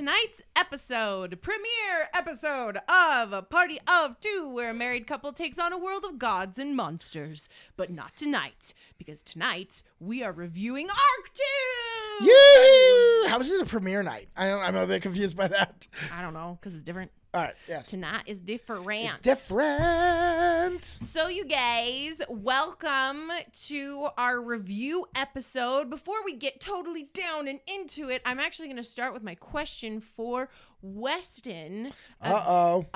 tonight's premiere episode of A Party of Two, where a married couple takes on a world of gods and monsters. But not tonight, because tonight we are reviewing Arc 2! Yay! How is it a premiere night? I'm a bit confused by that. I don't know, because it's different. All right, yes. Tonight is different. It's different. So you guys, welcome to our review episode. Before we get totally down and into it, I'm actually going to start with my question for Weston. But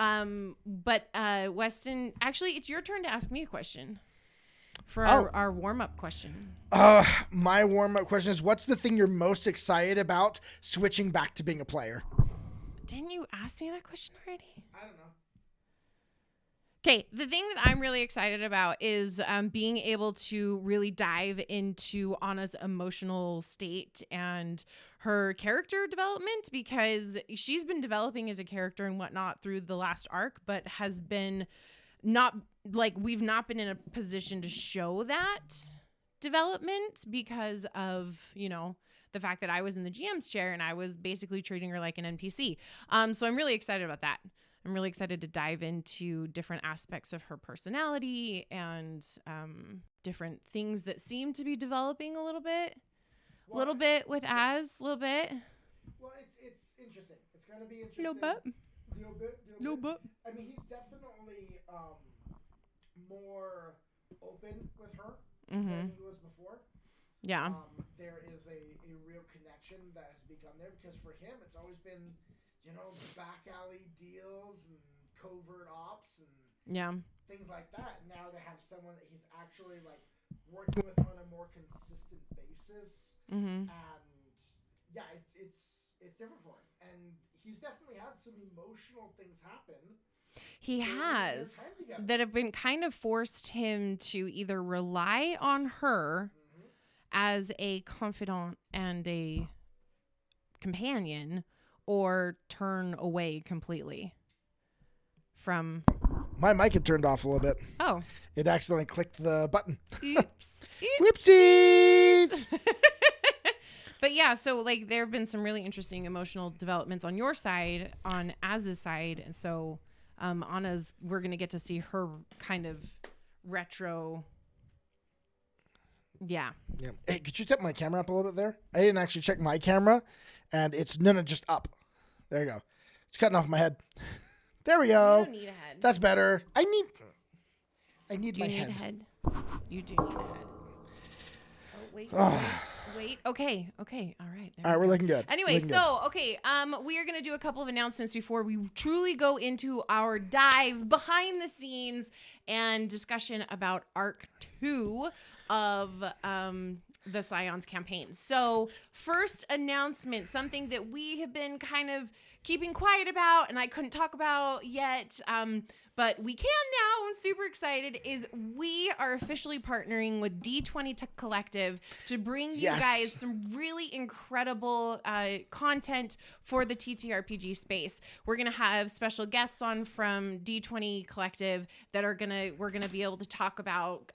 Weston, actually, it's your turn to ask me a question for our warm-up question. My warm-up question is, what's the thing you're most excited about switching back to being a player? Didn't you ask me that question already? I don't know. Okay, the thing that I'm really excited about is being able to really dive into Anna's emotional state and her character development, because she's been developing as a character and whatnot through the last arc, but has been we've not been in a position to show that development because of, the fact that I was in the GM's chair and I was basically treating her like an NPC. So I'm really excited about that. I'm really excited to dive into different aspects of her personality and different things that seem to be developing a little bit. A little bit with Az, a little bit. Well, it's interesting. It's going to be interesting. Little bit. I mean, he's definitely more open with her than he was before. Yeah. There is a real connection that has begun there, because for him, it's always been, back alley deals and covert ops and things like that. Now to have someone that he's actually working with on a more consistent basis, and it's different for him. And he's definitely had some emotional things happen. He has that have been kind of forced him to either rely on her as a confidant and a companion, or turn away completely from... My mic had turned off a little bit. Oh. It accidentally clicked the button. Oops. Whoopsies! But yeah, so there have been some really interesting emotional developments on your side, on Az's side, and so Anna's, we're going to get to see her kind of retro... Yeah. Hey, could you step my camera up a little bit there? I didn't actually check my camera, and it's just up. There you go. It's cutting off my head. There we go. You don't need a head. That's better. I need my head. Do you need a head? You do need a head. Oh, wait. Okay. All right. All right, we're looking good. Anyway, we are going to do a couple of announcements before we truly go into our dive behind the scenes and discussion about Arc 2 of the Scions campaign. So first announcement, something that we have been kind of keeping quiet about and I couldn't talk about yet, but we can now. I'm super excited. Is we are officially partnering with D20 Collective to bring you guys some really incredible content for the TTRPG space. We're gonna have special guests on from D20 Collective that we're gonna be able to talk about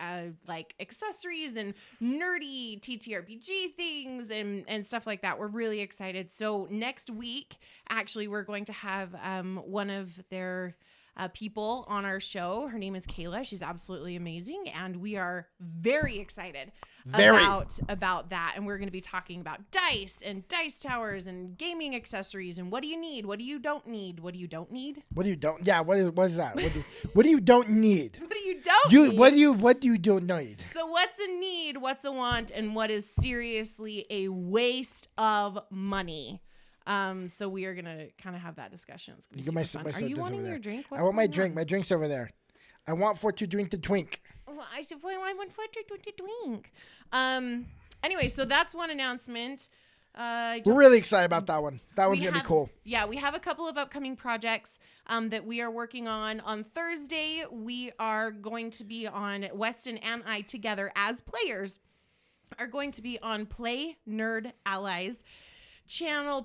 accessories and nerdy TTRPG things and stuff like that. We're really excited. So next week, actually, we're going to have one of their people on our show. Her name is Kayla. She's absolutely amazing, and we are very excited about that. And we're going to be talking about dice and dice towers and gaming accessories and what do you need, what do you don't need, what do you don't need, what do you don't. Yeah, what is that? What do you don't need? What do you don't need? What do you don't need? So what's a need, what's a want, and what is seriously a waste of money? So we are gonna kind of have that discussion. It's gonna be super fun. Are you wanting your drink? I want my drink. My drink's over there. I want for to drink the twink. Well, I want for to drink. Anyway, so that's one announcement. We're really excited about that one. That one's gonna be cool. Yeah, we have a couple of upcoming projects that we are working on. On Thursday, we are going to be on Weston and I together as players are going to be on Play Nerd Allies channel,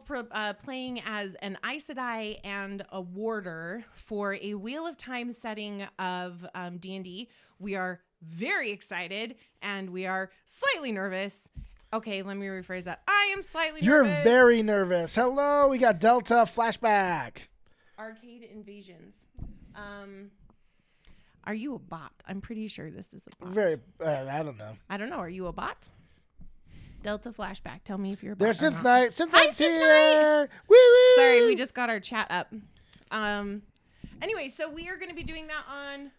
playing as an Aes Sedai and a warder for a Wheel of Time setting of D&D. We are very excited and we are slightly nervous Okay, let me rephrase that. I am slightly You're nervous. very nervous. Hello, we got Delta flashback. Arcade invasions. Are you a bot? I'm pretty sure this is a bot. I don't know. I don't know. Are you a bot? Delta flashback. Tell me if you're a bot. There's Synth Knight. Synth Knight's here. Woo woo. Sorry, we just got our chat up. Anyway, so we are going to be doing that on.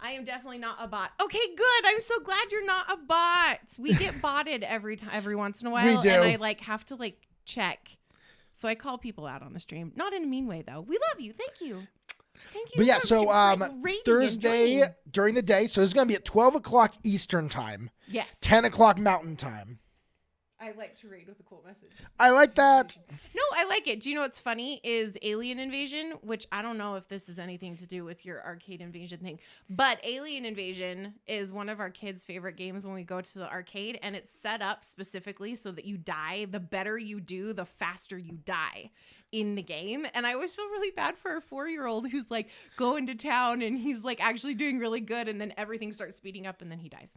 I am definitely not a bot. Okay, good. I'm so glad you're not a bot. We get botted every once in a while, We do. and I have to check. So I call people out on the stream, not in a mean way though. We love you. Thank you. Thank you. But yeah, for so rating Thursday and during the day, so it's going to be at 12 o'clock Eastern time. Yes. 10 o'clock Mountain time. I like to raid with a cool message. I like that. No, I like it. Do you know what's funny is Alien Invasion, which I don't know if this is anything to do with your arcade invasion thing, but Alien Invasion is one of our kids' favorite games when we go to the arcade, and it's set up specifically so that you die. The better you do, the faster you die in the game. And I always feel really bad for a 4-year-old who's like going to town and he's like actually doing really good, and then everything starts speeding up and then he dies.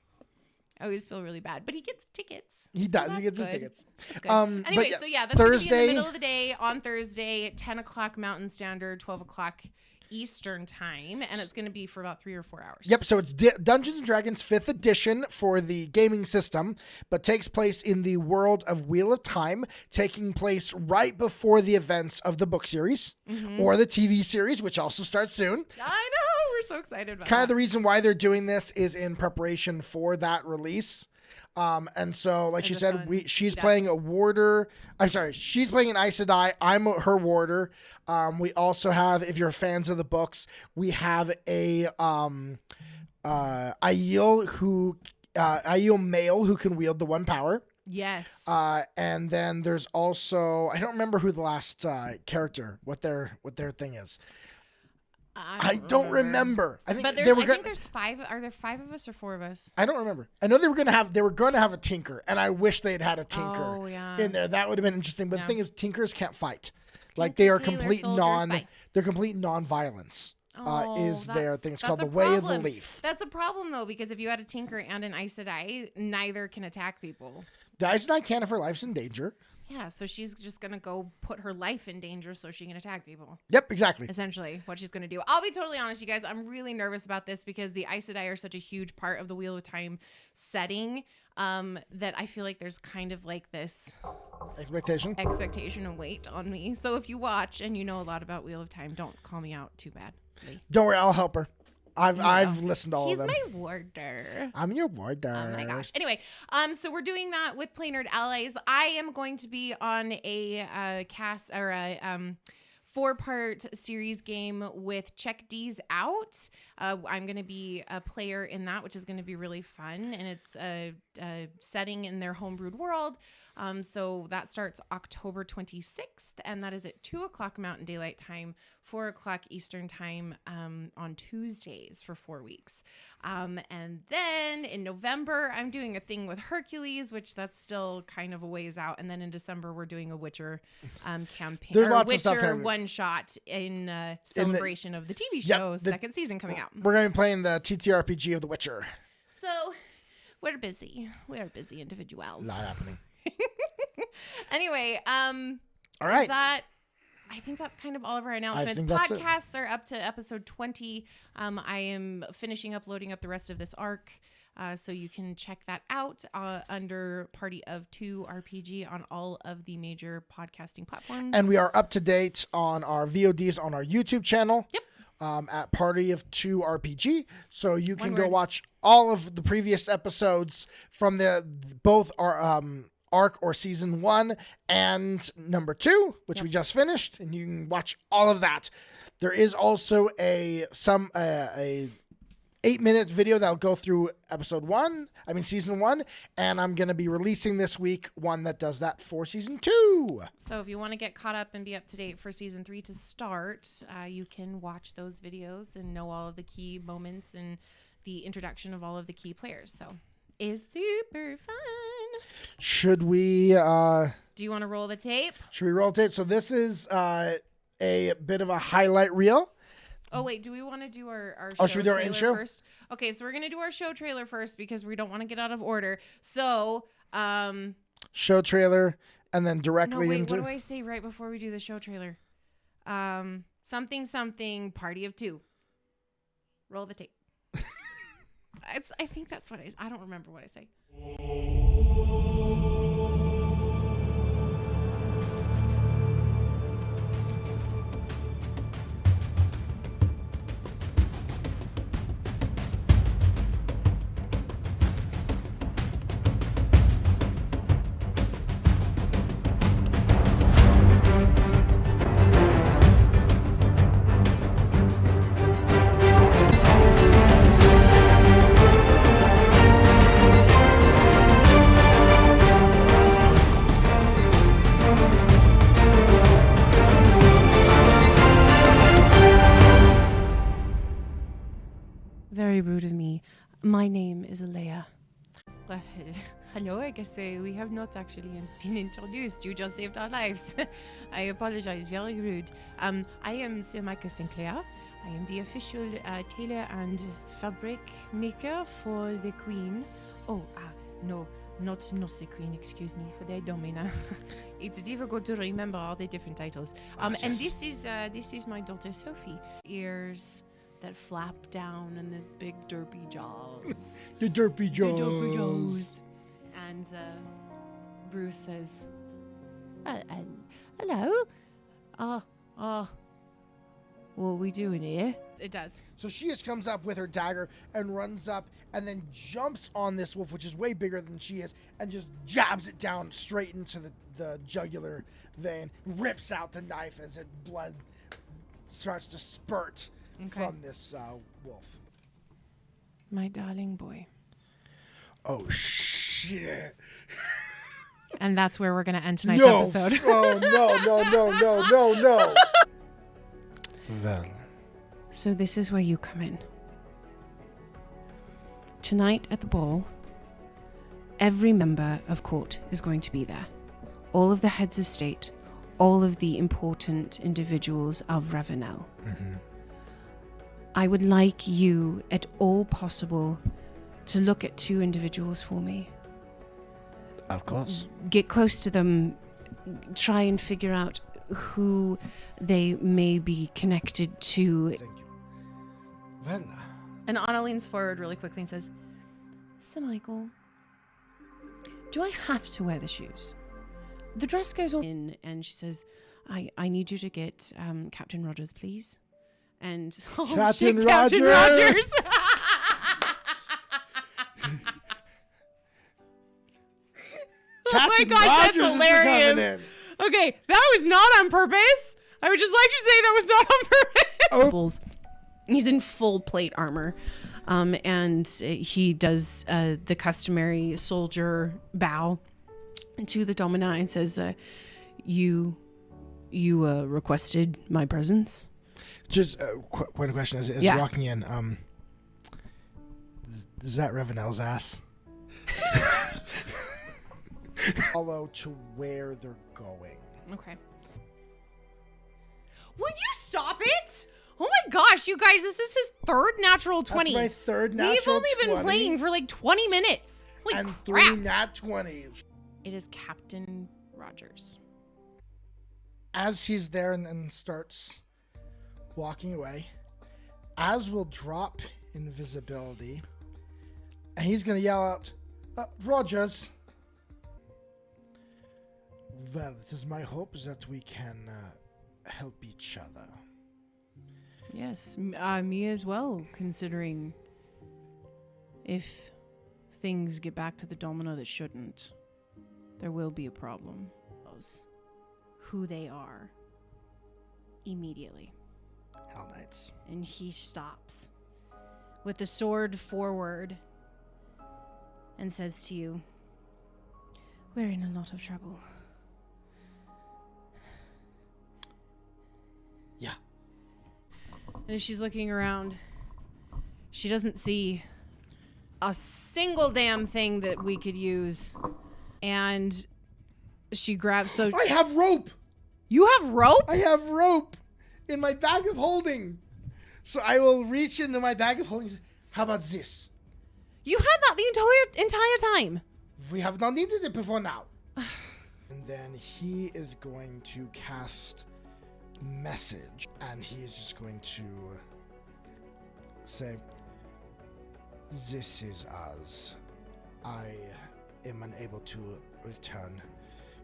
I always feel really bad, but he gets tickets. He does. He gets his tickets. Anyway, so yeah, that's Thursday, gonna be in the middle of the day on Thursday, 10 o'clock Mountain Standard, 12 o'clock Eastern time, and it's going to be for about 3 or 4 hours. Yep, so it's Dungeons & Dragons 5th edition for the gaming system, but takes place in the world of Wheel of Time, taking place right before the events of the book series or the TV series, which also starts soon. I know, we're so excited about Kind of the reason why they're doing this is in preparation for that release. And so, like she said, she's playing a warder. I'm sorry, she's playing an Aes Sedai. I'm her warder. We also have, if you're fans of the books, we have a Aiel Aiel male who can wield the one power. Yes. And then there's also, I don't remember who the last character, what their thing is. I don't remember. I think but they were I think there's 5. Are there 5 of us or 4 of us? I don't remember. I know they were gonna have a tinker, and I wish they'd had a tinker in there. That would have been interesting. But the thing is, tinkers can't fight. Like they are complete non-violence. Is their thing. It's called the Way of the Leaf. That's a problem though, because if you had a tinker and an Aes Sedai, neither can attack people. The Aes Sedai can't if her life's in danger. Yeah, so she's just going to go put her life in danger so she can attack people. Yep, exactly. Essentially, what she's going to do. I'll be totally honest, you guys. I'm really nervous about this because the Aes Sedai are such a huge part of the Wheel of Time setting that I feel like there's kind of like this expectation and weight on me. So if you watch and you know a lot about Wheel of Time, don't call me out too badly. Don't worry, I'll help her. I've listened to all of them. He's my warder. I'm your warder. Oh my gosh. Anyway, so we're doing that with Play Nerd Allies. I am going to be on a cast or a 4-part series game with Check D's Out. I'm going to be a player in that, which is going to be really fun, and it's a setting in their homebrewed world. So that starts October 26th, and that is at 2 o'clock Mountain Daylight Time, 4 o'clock Eastern Time on Tuesdays for 4 weeks. And then in November, I'm doing a thing with Hercules, which that's still kind of a ways out. And then in December, we're doing a Witcher campaign. There's lots Witcher of stuff happening. one shot in celebration of the TV show, second season coming out. We're going to be playing the TTRPG of The Witcher. So we're busy. We are busy individuals. A lot happening. Anyway, all right. I think that's kind of all of our announcements. Podcasts are up to episode 20. I am finishing loading up the rest of this arc. So you can check that out under Party of 2 RPG on all of the major podcasting platforms. And we are up to date on our VODs on our YouTube channel. Yep. At Party of 2 RPG. So you can go watch all of the previous episodes from both our arc or season 1 and number 2, which we just finished, and you can watch all of that. There is also a 8-minute video that'll go through season 1, and I'm going to be releasing this week one that does that for season 2. So if you want to get caught up and be up to date for season 3 to start, you can watch those videos and know all of the key moments and the introduction of all of the key players. So it's super fun. Should we do you want to roll the tape? Should we roll the tape? So this is a bit of a highlight reel. Oh wait, do we want to do our show should we do our intro first? Okay, so we're gonna do our show trailer first because we don't want to get out of order. So show trailer, and then directly into... What do I say right before we do the show trailer? Something, party of 2. Roll the tape. I think that's what I don't remember what I say. Very rude of me. My name is Alea. Hello, I guess we have not actually been introduced. You just saved our lives. I apologize, very rude. I am Sir Michael Sinclair. I am the official tailor and fabric maker for the Queen. No, not the Queen, excuse me, for the Domina. It's difficult to remember all the different titles. And this is my daughter Sophie. Ears that flap down and this big derpy jaws. The derpy jaws. And Bruce says, hello? What are we doing here? It does. So she just comes up with her dagger and runs up and then jumps on this wolf, which is way bigger than she is, and just jabs it down straight into the jugular vein, rips out the knife as blood starts to spurt from this wolf. My darling boy. Oh, shit. And that's where we're going to end tonight's episode. Oh, no. Well. So this is where you come in. Tonight at the ball, every member of court is going to be there. All of the heads of state, all of the important individuals of Ravenel. Mm-hmm. I would like you, at all possible, to look at 2 individuals for me. Of course. Get close to them. Try and figure out who they may be connected to. Thank you. Well. And Anna leans forward really quickly and says, Sir Michael, do I have to wear the shoes? The dress goes on in, and she says, I need you to get Captain Rogers, please. And Captain Rogers! Captain Rogers! Oh my gosh, that's hilarious. Okay, that was not on purpose. I would just like to say that was not on purpose. He's in full plate armor. And he does the customary soldier bow to the Domina and says, you requested my presence? Just point of question as walking in. Is that Ravenel's ass? Follow to where they're going. Okay. Will you stop it? Oh my gosh, you guys, this is his 3rd natural 20. That's my 3rd natural 20. We've only been playing for like 20 minutes. Holy and crap. 3 nat 20s. It is Captain Rogers. As he's there and starts walking away, Az will drop invisibility, and he's going to yell out, Rogers. Well, it is my hope that we can help each other. Yes, me as well, considering if things get back to the Domino that shouldn't, there will be a problem. Who they are immediately. Hell Knights. And he stops with the sword forward and says to you, we're in a lot of trouble. Yeah. And as she's looking around, she doesn't see a single damn thing that we could use. And she grabs... I have rope! You have rope? I have rope in my bag of holding. So I will reach into my bag of holding and say, how about this? You had that the entire time. We have not needed it before now. And then he is going to cast message, and he is just going to say, "This is as I am unable to return.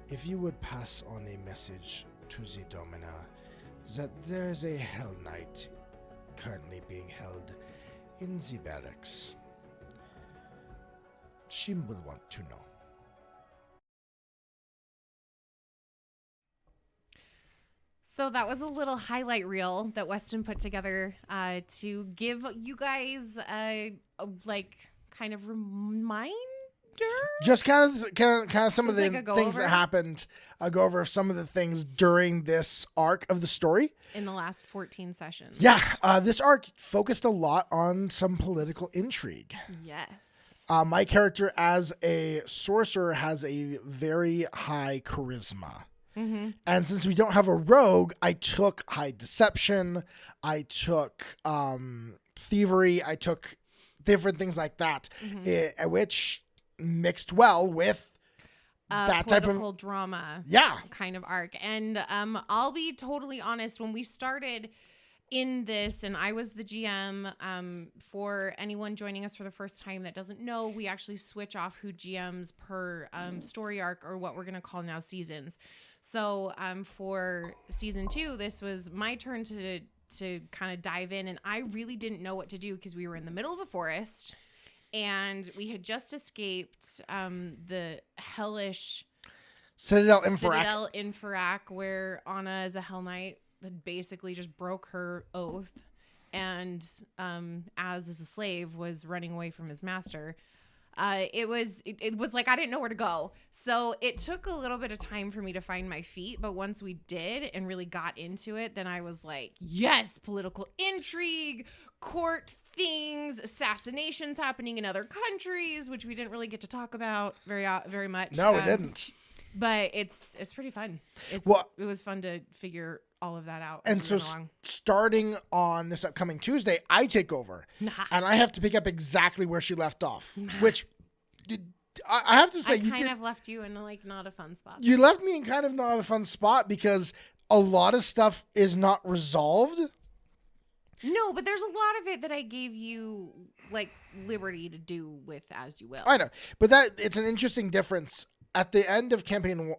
If you would pass on a message to the Domina that there is a Hell Knight currently being held in the barracks, she will want to know." So that was a little highlight reel that Weston put together to give you guys a kind of reminder. Just kind of some of the like things that happened. I'll go over some of the things during this arc of the story. In the last 14 sessions. Yeah, this arc focused a lot on some political intrigue. Yes. My character as a sorcerer has a very high charisma. Mm-hmm. And since we don't have a rogue, I took high deception, I took thievery, I took different things like that, which mixed well with that type of drama kind of arc. And I'll be totally honest, when we started in this, and I was the GM, for anyone joining us for the first time that doesn't know, we actually switch off who GMs per story arc, or what we're going to call now seasons. So for season 2, this was my turn to kind of dive in, and I really didn't know what to do because we were in the middle of a forest, and we had just escaped the hellish Citadel Infrarak, where Anna, as a Hell Knight, had basically just broke her oath, and as a slave, was running away from his master. It was like I didn't know where to go. So it took a little bit of time for me to find my feet. But once we did and really got into it, then I was like, yes, political intrigue, court things, assassinations happening in other countries, which we didn't really get to talk about very much. No, we didn't. But it's pretty fun. It was fun to figure all of that out. And so starting on this upcoming Tuesday, I take over. And I have to pick up exactly where she left off, which I have to say, I kind of left you in not a fun spot. You left me in kind of not a fun spot because a lot of stuff is not resolved. No, but there's a lot of it that I gave you liberty to do with as you will. I know, but it's an interesting difference. At the end of campaign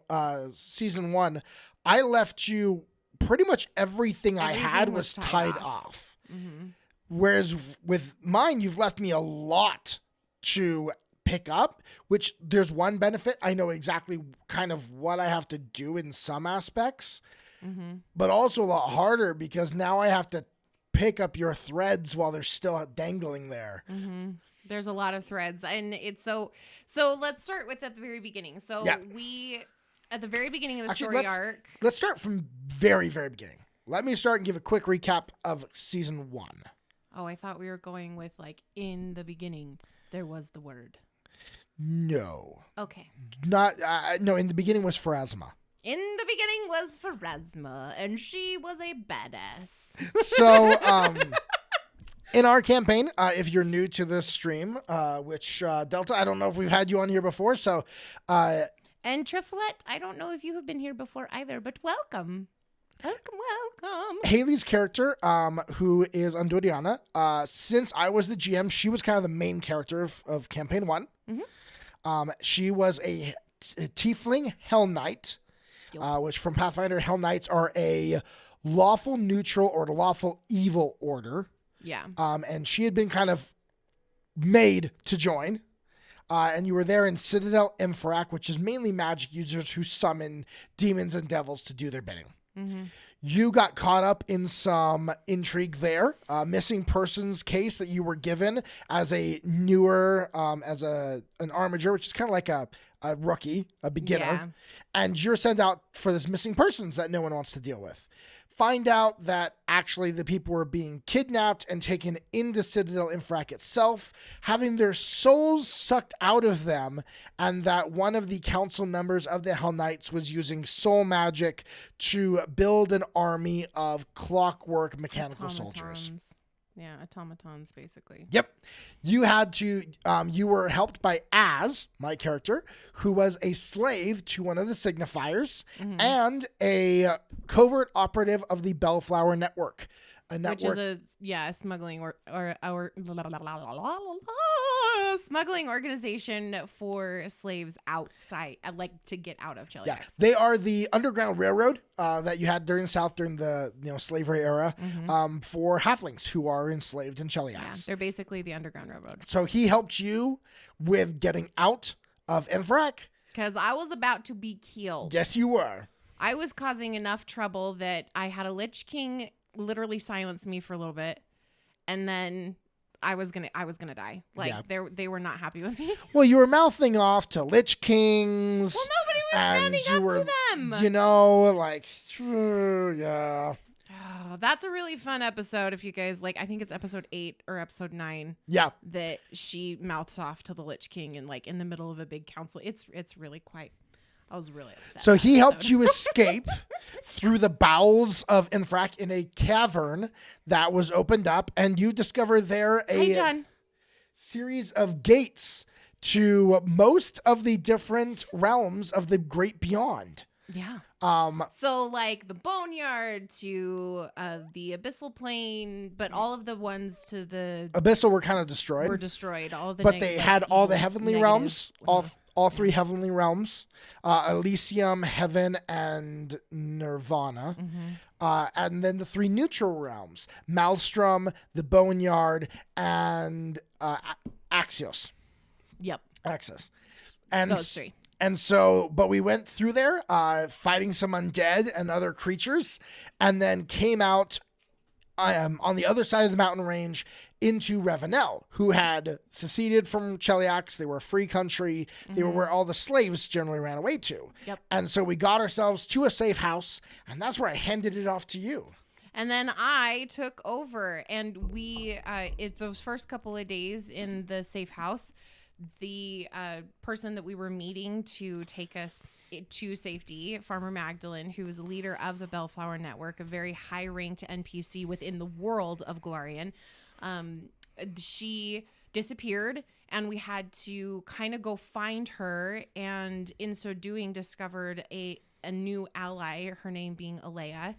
season 1, I left you pretty much everything I had was tied off. Mm-hmm. Whereas with mine, you've left me a lot to pick up, which there's one benefit. I know exactly kind of what I have to do in some aspects, but also a lot harder because now I have to pick up your threads while they're still dangling there. Mm-hmm. There's a lot of threads, and it's so let's start with at the very beginning. So we, at the very beginning of the story arc. Let's start from very, very beginning. Let me start and give a quick recap of season 1. Oh, I thought we were going with in the beginning, there was the word. No. Okay. No, in the beginning was Pharasma. In the beginning was Pharasma, and she was a badass. So, in our campaign, if you're new to this stream, which Delta, I don't know if we've had you on here before, so... and Triflet, I don't know if you have been here before either, but welcome. Welcome. Hayley's character, who is Andoriana, since I was the GM, she was kind of the main character of campaign 1. Mm-hmm. She was a tiefling Hell Knight, which from Pathfinder, Hell Knights are a lawful neutral or the lawful evil order. Yeah. And she had been kind of made to join. And you were there in Citadel Infrarak, which is mainly magic users who summon demons and devils to do their bidding. Mm-hmm. You got caught up in some intrigue there, missing persons case that you were given as a newer, as an armiger, which is kind of like a rookie, a beginner. Yeah. And you're sent out for this missing persons that no one wants to deal with. Find out that actually the people were being kidnapped and taken into Citadel Infrarak itself, having their souls sucked out of them, and that one of the council members of the Hell Knights was using soul magic to build an army of clockwork mechanical soldiers. Yeah, automatons, basically. Yep. You had to, you were helped by Az, my character, who was a slave to one of the signifiers and a covert operative of the Bellflower Network. A network. Which is a smuggling smuggling organization for slaves outside, like to get out of Chile. Yeah, they are the Underground Railroad that you had during the South during the slavery era for halflings who are enslaved in Cheliax. Yeah, they're basically the Underground Railroad. So he helped you with getting out of Infrak. Because I was about to be killed. Yes, you were. I was causing enough trouble that I had a Lich King literally silence me for a little bit, and then I was gonna die. Like they were not happy with me. Well, you were mouthing off to Lich Kings. Well, nobody was standing up to them. You know, like yeah. Oh, that's a really fun episode. If you guys like, I think it's episode 8 or episode 9. Yeah, that she mouths off to the Lich King and like in the middle of a big council. It's really quite. I was really upset. So he helped you escape through the bowels of Infrak in a cavern that was opened up, and you discover there a series of gates to most of the different realms of the Great Beyond. Yeah. So like the Boneyard to the Abyssal Plane, but all of the ones to the Abyssal were kind of destroyed. All the but they had all the heavenly realms, all 3 heavenly realms, Elysium, Heaven, and Nirvana. And then the 3 neutral realms, Maelstrom, the Boneyard, and Axios. Yep. Axis. And those 3. And so, but we went through there, fighting some undead and other creatures, and then came out on the other side of the mountain range into Revenel, who had seceded from Cheliax. They were a free country. They were where all the slaves generally ran away to. Yep. And so we got ourselves to a safe house, and that's where I handed it off to you. And then I took over, and we, those first couple of days in the safe house, the person that we were meeting to take us to safety, Farmer Magdalene, who is the leader of the Bellflower Network, a very high-ranked NPC within the world of Golarion, she disappeared, and we had to kind of go find her, and in so doing discovered a new ally, her name being Alea,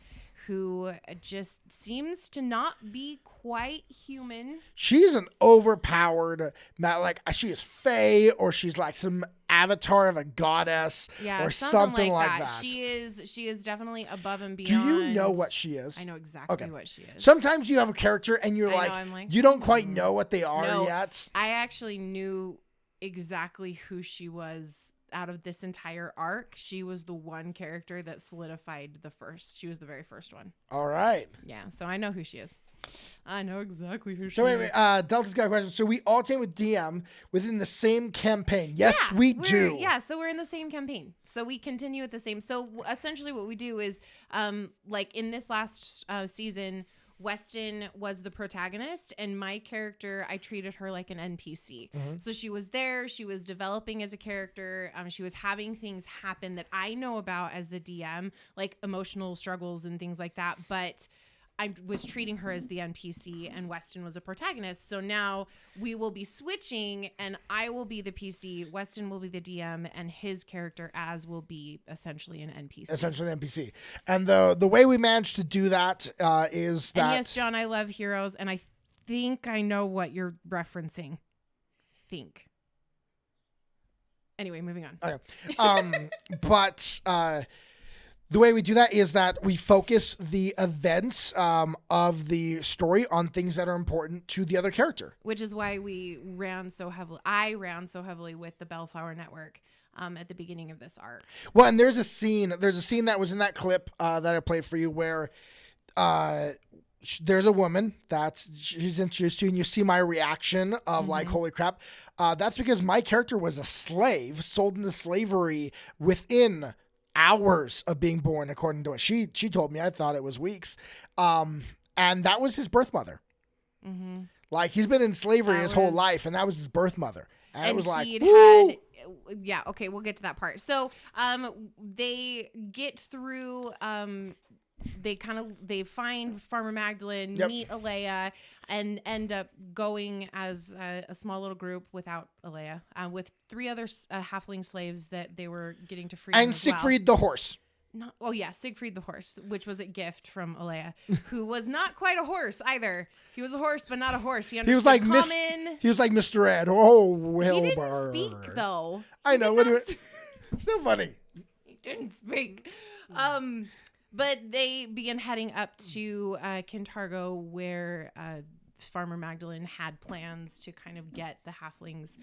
who just seems to not be quite human. She's an overpowered, like she is Fae, or she's like some avatar of a goddess, or something like that. She is definitely above and beyond. Do you know what she is? I know exactly what she is. Sometimes you have a character and you're like, you don't quite know what they are yet. I actually knew exactly who she was. Out of this entire arc, she was the one character that solidified the first. She was the very first one. All right. Yeah, so I know who she is. I know exactly who she is. So wait, Delta's got a question. So we all came with DM within the same campaign. Yes, we do. Yeah, so we're in the same campaign. So we continue with the same. So essentially what we do is, like in this last season, Weston was the protagonist, and my character, I treated her like an NPC. So she was there, she was developing as a character, she was having things happen that I know about as the DM, like emotional struggles and things like that, but I was treating her as the NPC, and Weston was a protagonist. So now we will be switching, and I will be the PC, Weston will be the DM, and his character Az will be essentially an NPC. And the way we managed to do that is that... And yes, John, I love heroes, and I think I know what you're referencing. Anyway, moving on. Okay. But... the way we do that is that we focus the events of the story on things that are important to the other character. Which is why we ran so heavily. I ran so heavily with the Bellflower Network at the beginning of this arc. Well, and there's a scene that was in that clip that I played for you where there's a woman she's introduced to, and you see my reaction of like, holy crap. That's because my character was a slave, sold into slavery within hours of being born, according to what she told me. I thought it was weeks. And that was his birth mother. Like, he's been in slavery his whole life, and that was his birth mother. And it was like, yeah, okay, we'll get to that part. So they get through they find Farmer Magdalene, meet Alea, and end up going as a small little group without Alea, with 3 other halfling slaves that they were getting to free. And Siegfried the horse. Siegfried the horse, which was a gift from Alea, who was not quite a horse either. He was a horse, but not a horse. He was like common. He was like Mr. Ed. Oh, Wilbur. He didn't speak though. I know. It's so funny. He didn't speak. But they began heading up to Kintargo, where Farmer Magdalene had plans to kind of get the halflings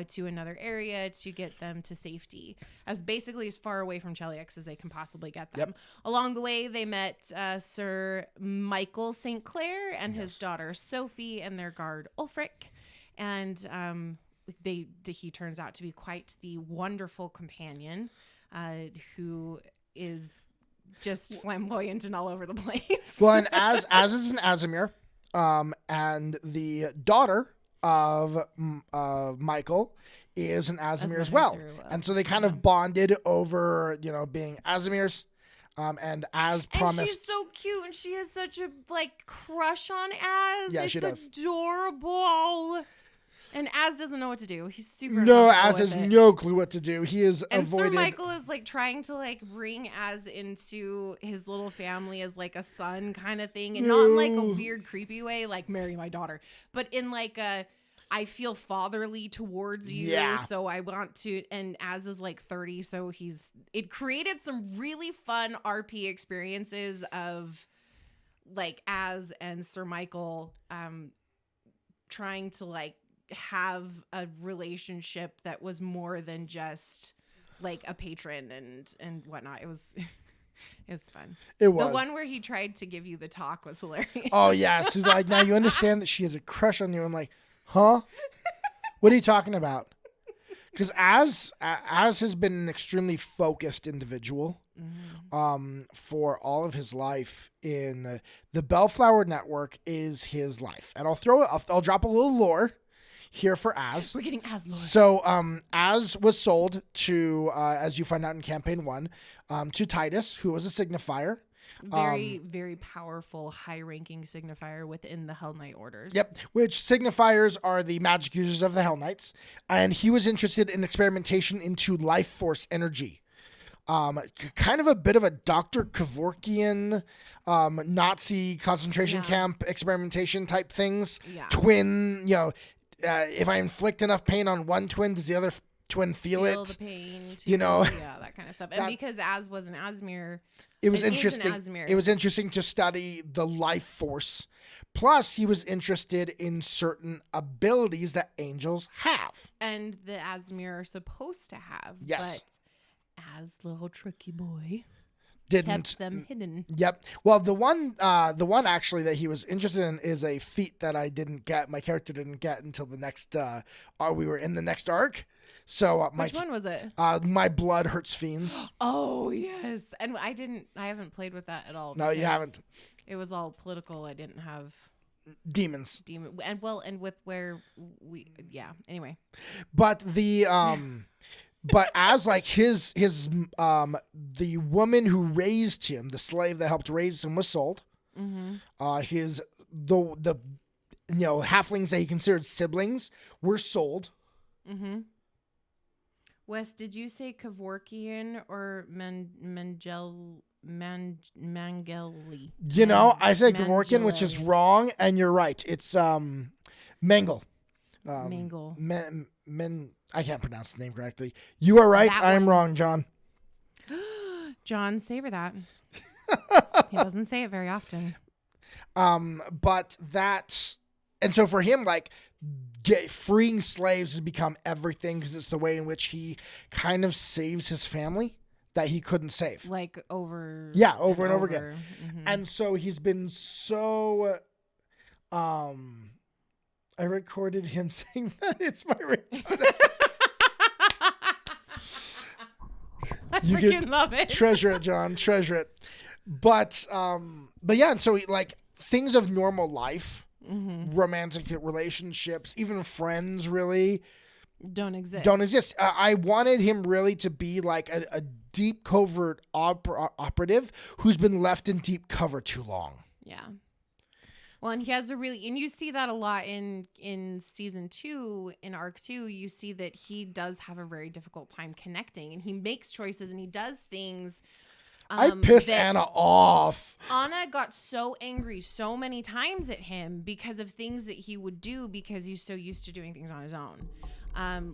to another area to get them to safety, as basically as far away from Cheliax as they can possibly get them. Along the way, they met Sir Michael St. Clair and his daughter Sophie and their guard Ulfric, and he turns out to be quite the wonderful companion who is just flamboyant and all over the place. Well, and as is an Azimir, and the daughter of Michael is an Azimir as well. And so they kind of bonded over, being Azimirs. And as promised. And she's so cute, and she has such a crush on Az. Yeah, she does. It's adorable. And Az doesn't know what to do. He's super No, Az has no clue what to do. He is and avoided. Sir Michael is trying to bring Az into his little family as a son kind of thing, and not in a weird creepy way, marry my daughter, but in a I feel fatherly towards you, so I want to. And Az is 30, so it created some really fun RP experiences of Az and Sir Michael trying to have a relationship that was more than just a patron and whatnot. It was fun. It was. The one where he tried to give you the talk was hilarious. Oh yeah, she's now you understand that she has a crush on you. I'm like, huh? What are you talking about? Because Az has been an extremely focused individual for all of his life. In the Bellflower Network is his life, and I'll drop a little lore here for Az. We're getting Az lore. So Az was sold to, as you find out in Campaign 1, to Titus, who was a signifier. Very, very powerful, high-ranking signifier within the Hell Knight orders. Yep, which signifiers are the magic users of the Hell Knights. And he was interested in experimentation into life force energy. Kind of a bit of a Dr. Kevorkian, Nazi concentration camp experimentation type things. Yeah. Twin, if I inflict enough pain on one twin, does the other twin feel it? The pain too, yeah, that kind of stuff. And because Az was an Asmir, it was interesting. It was interesting to study the life force. Plus, he was interested in certain abilities that angels have, and the Asmir are supposed to have. Yes, but Az, little tricky boy, kept them hidden. Yep. Well, the one actually that he was interested in is a feat that I didn't get. My character didn't get until the next. We were in the next arc. So which one was it? My blood hurts fiends. Oh yes, and I haven't played with that at all. No, you haven't. It was all political. I didn't have demons. And with where we Anyway. But the But as his the woman who raised him, the slave that helped raise him, was sold. Mm-hmm. His the halflings that he considered siblings were sold. Mm-hmm. Wes, did you say Kevorkian or Mangeli? I said Kevorkian, which is wrong, and you're right. It's Mengel. I can't pronounce the name correctly. You are right. I am wrong, John. John, savor that. He doesn't say it very often. But that, and so for him, freeing slaves has become everything because it's the way in which he kind of saves his family that he couldn't save. Over and over again. Mm-hmm. And so he's been so, I recorded him saying that it's my ringtone. I freaking love it. Treasure it, John. Treasure it. But yeah, and so things of normal life, romantic relationships, even friends, really, don't exist. Don't exist. I wanted him really to be like a deep covert operative who's been left in deep cover too long. Yeah. Well, and he has and you see that a lot in season 2, in arc 2, you see that he does have a very difficult time connecting, and he makes choices and he does things. I piss Anna off. Anna got so angry so many times at him because of things that he would do because he's so used to doing things on his own.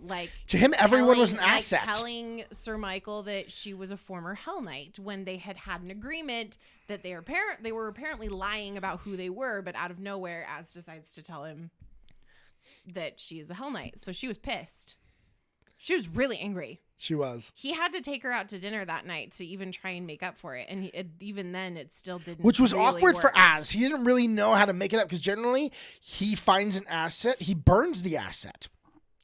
Like to him, everyone was an asset. Telling Sir Michael that she was a former Hell Knight when they had an agreement that they were apparently lying about who they were, but out of nowhere, Az decides to tell him that she is the Hell Knight. So she was pissed. She was really angry. She was. He had to take her out to dinner that night to even try and make up for it. And even then, it still didn't Which was really awkward work. for Az. He didn't really know how to make it up because generally he finds an asset, he burns the asset.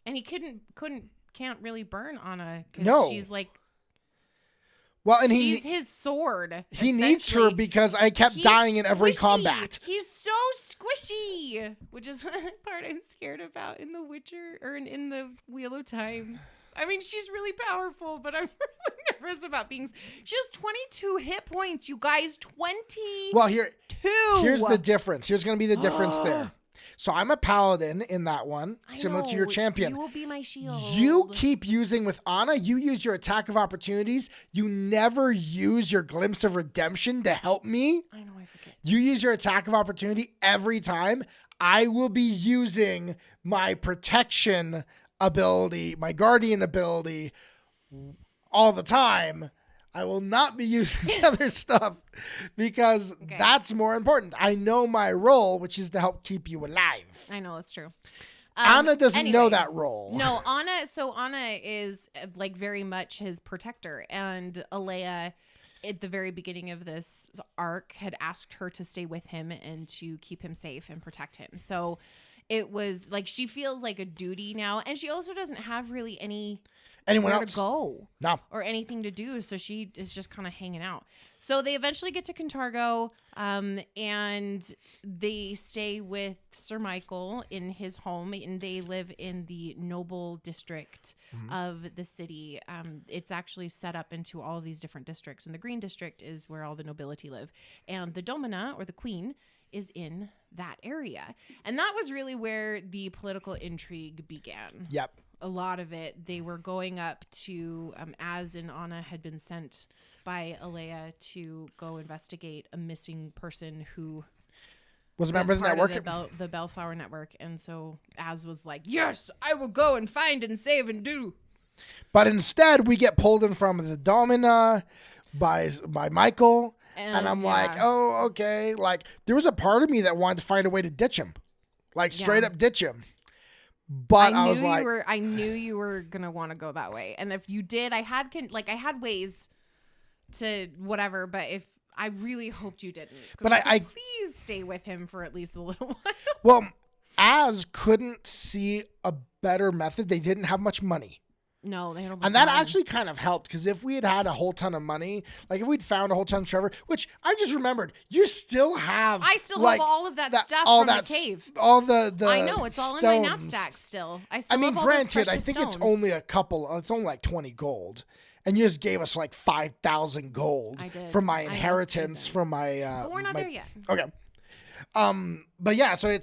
And he can't really burn Anna because she's like, well, and she's his sword. He needs her because I kept dying in every combat. He's so squishy, which is one part I'm scared about in The Witcher or in the Wheel of Time. I mean, she's really powerful, but I'm really nervous about being. She has 22 hit points, you guys. 22. Well, here's the difference. Here's going to be the difference there. So I'm a paladin in that one, similar to your champion. You will be my shield. You keep using with Anna, you use your attack of opportunities. You never use your glimpse of redemption to help me. I know, I forget. You use your attack of opportunity every time. I will be using my protection ability, my guardian ability all the time. I will not be using the other stuff because that's more important. I know my role, which is to help keep you alive. I know, that's true. Anna doesn't know that role. No, Anna is like very much his protector, and Alea at the very beginning of this arc had asked her to stay with him and to keep him safe and protect him. So it was like she feels like a duty now, and she also doesn't have really anyone else to go or anything to do, so she is just kind of hanging out. So they eventually get to Cantargo, and they stay with Sir Michael in his home, and they live in the noble district of the city. It's actually set up into all of these different districts, and the green district is where all the nobility live, and the domina, or the queen, is in that area. And that was really where the political intrigue began. Yep. A lot of it, they were going up to, Az and Anna had been sent by Alea to go investigate a missing person who was a member of the network, the Bellflower Network. And so Az was like, yes, I will go and find and save and do. But instead, we get pulled in from the Domina by Michael. And I'm like, oh, okay. Like, there was a part of me that wanted to find a way to ditch him. Like, straight up ditch him. But I was like, I knew you were going to want to go that way. And if you did, I had ways to whatever, but if I really hoped you didn't. But I please stay with him for at least a little while. Well, Az couldn't see a better method. They didn't have much money. No, they don't. And that actually kind of helped, because if we had a whole ton of money, like if we'd found a whole ton of Trevor, which I just remembered, you still have. I still have all of that stuff from the cave. All the I know, it's all stones. in my knapsack still. I mean, granted, I think it's only a couple. It's only like 20 gold. And you just gave us like 5,000 gold from my inheritance, from my. But we're not there yet. Okay. But yeah, so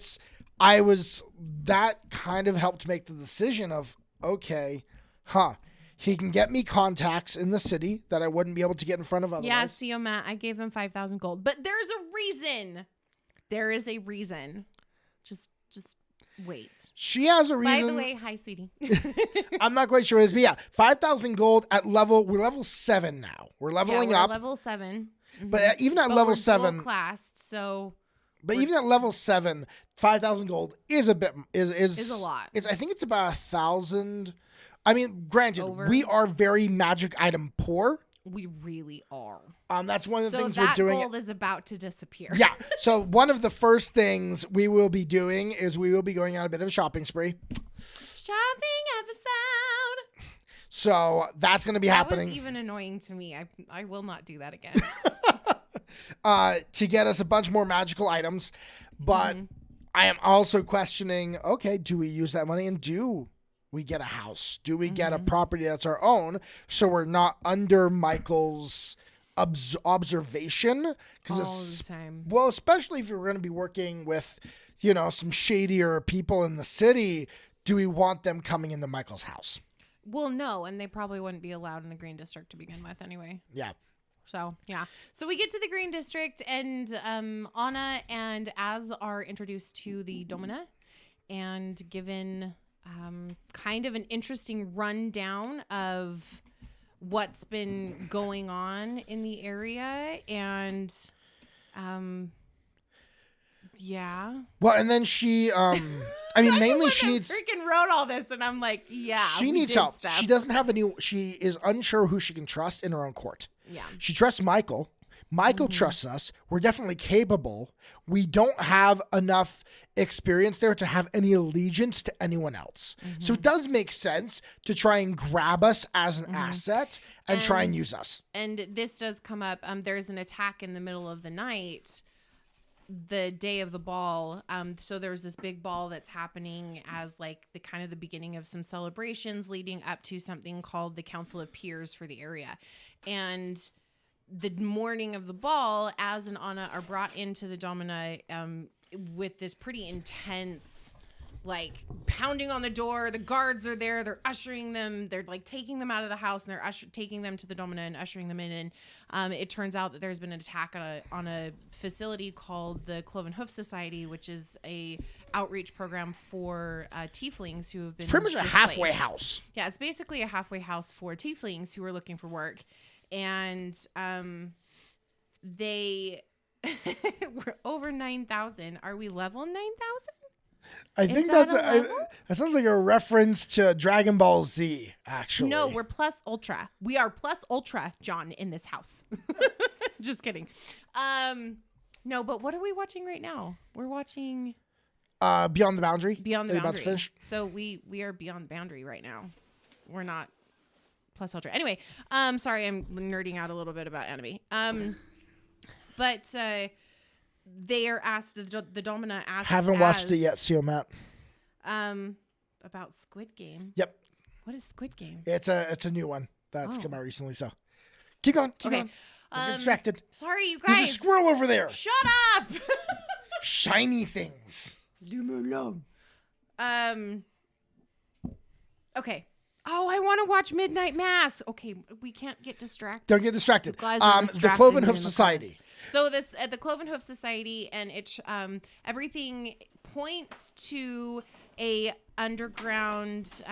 that kind of helped make the decision of, okay, he can get me contacts in the city that I wouldn't be able to get in front of otherwise. Yeah, see, Matt, I gave him 5,000 gold. But there's a reason. There is a reason. Just wait. She has a reason. By the way, hi, sweetie. I'm not quite sure what it is, but yeah, 5,000 gold at we're level 7 now. We're leveling up. Level 7. Mm-hmm. But even at level 7. Classed, so. But even at level 7, 5,000 gold is a bit, is a lot. I think it's about 1,000. I mean, granted, we are very magic item poor. We really are. That's one of the things we're doing. So that gold is about to disappear. Yeah. So one of the first things we will be doing is we will be going on a bit of a shopping spree. Shopping episode. So that's going to be happening. That was even annoying to me. I will not do that again. To get us a bunch more magical items. But I am also questioning, okay, do we use that money and do we get a house? Do we get a property that's our own so we're not under Michael's observation? All the time. Well, especially if you're going to be working with, you know, some shadier people in the city, do we want them coming into Michael's house? Well, no, and they probably wouldn't be allowed in the Green District to begin with anyway. Yeah. So, yeah. So we get to the Green District, and Anna and Az are introduced to the Domina and given kind of an interesting rundown of what's been going on in the area. And, yeah. Well, and then she, I mean, mainly she needs... freaking wrote all this, and I'm like, yeah, she needs help. Stuff. She doesn't have any... She is unsure who she can trust in her own court. Yeah. She trusts Michael. Michael trusts us. We're definitely capable. We don't have enough experience there to have any allegiance to anyone else. So it does make sense to try and grab us as an asset and try and use us. And this does come up. There's an attack in the middle of the night, the day of the ball. So there's this big ball that's happening as like the kind of the beginning of some celebrations leading up to something called the Council of Peers for the area. And the morning of the ball, Az and Anna are brought into the Domina with this pretty intense, like, pounding on the door. The guards are there. They're ushering them. They're, like, taking them out of the house, and they're taking them to the Domina and ushering them in. And it turns out that there's been an attack on a facility called the Cloven Hoof Society, which is a outreach program for tieflings who have been pretty much a displaced. halfway house. Yeah, it's basically a halfway house for tieflings who are looking for work. And they we're over 9,000. Are we level 9,000? I think that sounds like a reference to Dragon Ball Z, actually. No, we're plus ultra. We are plus ultra, John, in this house. Just kidding. No, but what are we watching right now? We're watching Beyond the Boundary. Beyond the Boundary. About to finish? So we are beyond the boundary right now. We're not plus ultra. Anyway, sorry, I'm nerding out a little bit about anime. But they are asked, the Domina asks. Haven't watched it yet, so Matt. About Squid Game. Yep. What is Squid Game? It's a new one that's come out recently. So keep going. Keep going. I'm distracted. Sorry, you guys. There's a squirrel over there. Shut up. Shiny things. Leave me alone. Okay. Oh, I want to watch Midnight Mass. Okay, we can't get distracted. Don't get distracted. The Cloven Hoof Society. So this at the Cloven Hoof Society, and it's everything points to a underground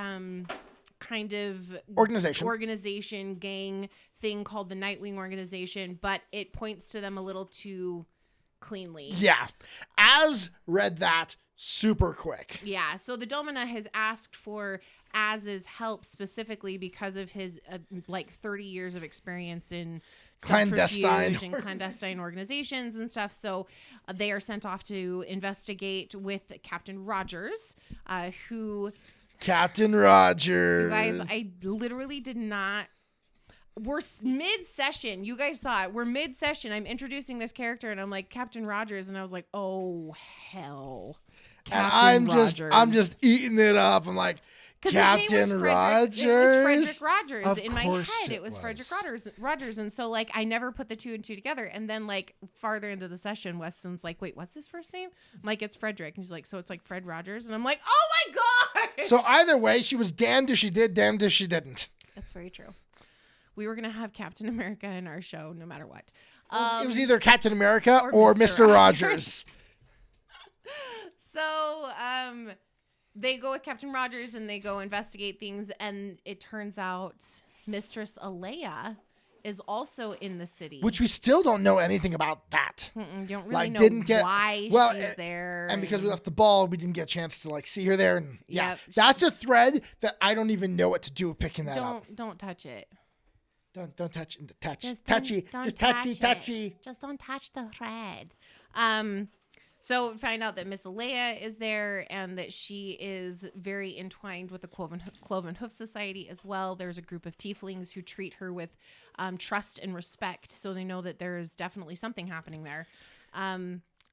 kind of organization gang thing called the Nightwing organization, but it points to them a little too cleanly. Yeah. Az read that super quick. Yeah. So the Domina has asked for Az's help specifically because of his 30 years of experience in clandestine organizations and stuff. So they are sent off to investigate with Captain Rogers, Captain Rogers. You guys, I literally did not. We're mid-session. You guys saw it. We're mid-session. I'm introducing this character, and I'm like, Captain Rogers, and I was like, oh hell. Captain Rogers. I'm just eating it up. I'm like, Captain Rogers. It was Frederick Rogers. Of in my head. It was Frederick Rogers. And so I never put the two and two together. And then farther into the session, Weston's like, wait, what's his first name? I'm like, it's Frederick. And she's like, so it's like Fred Rogers. And I'm like, oh my God. So either way, she was damned if she did, damned if she didn't. That's very true. We were going to have Captain America in our show no matter what. It was either Captain America or Mr. Rogers. So they go with Captain Rogers and they go investigate things. And it turns out Mistress Alea is also in the city. Which we still don't know anything about that. You don't really know why she's there. And because we left the ball, we didn't get a chance to see her there. And that's a thread that I don't even know what to do with picking that up. Don't touch it. Don't touch. Touchy. Just touchy. Just don't touch the thread. So we find out that Miss Alea is there and that she is very entwined with the Cloven Hoof Society as well. There's a group of tieflings who treat her with trust and respect, so they know that there is definitely something happening there.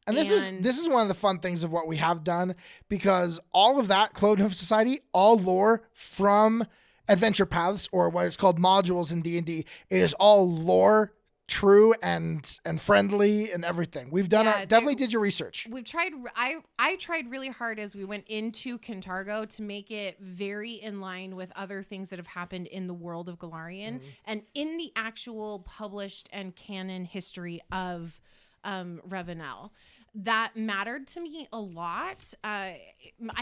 And this is one of the fun things of what we have done, because all of that Cloven Hoof Society, all lore from Adventure Paths, or what is called modules in D&D. It is all lore, true and friendly and everything. We've done definitely did your research. We've tried. I tried really hard as we went into Kintargo to make it very in line with other things that have happened in the world of Golarion and in the actual published and canon history of Revenel. That mattered to me a lot. I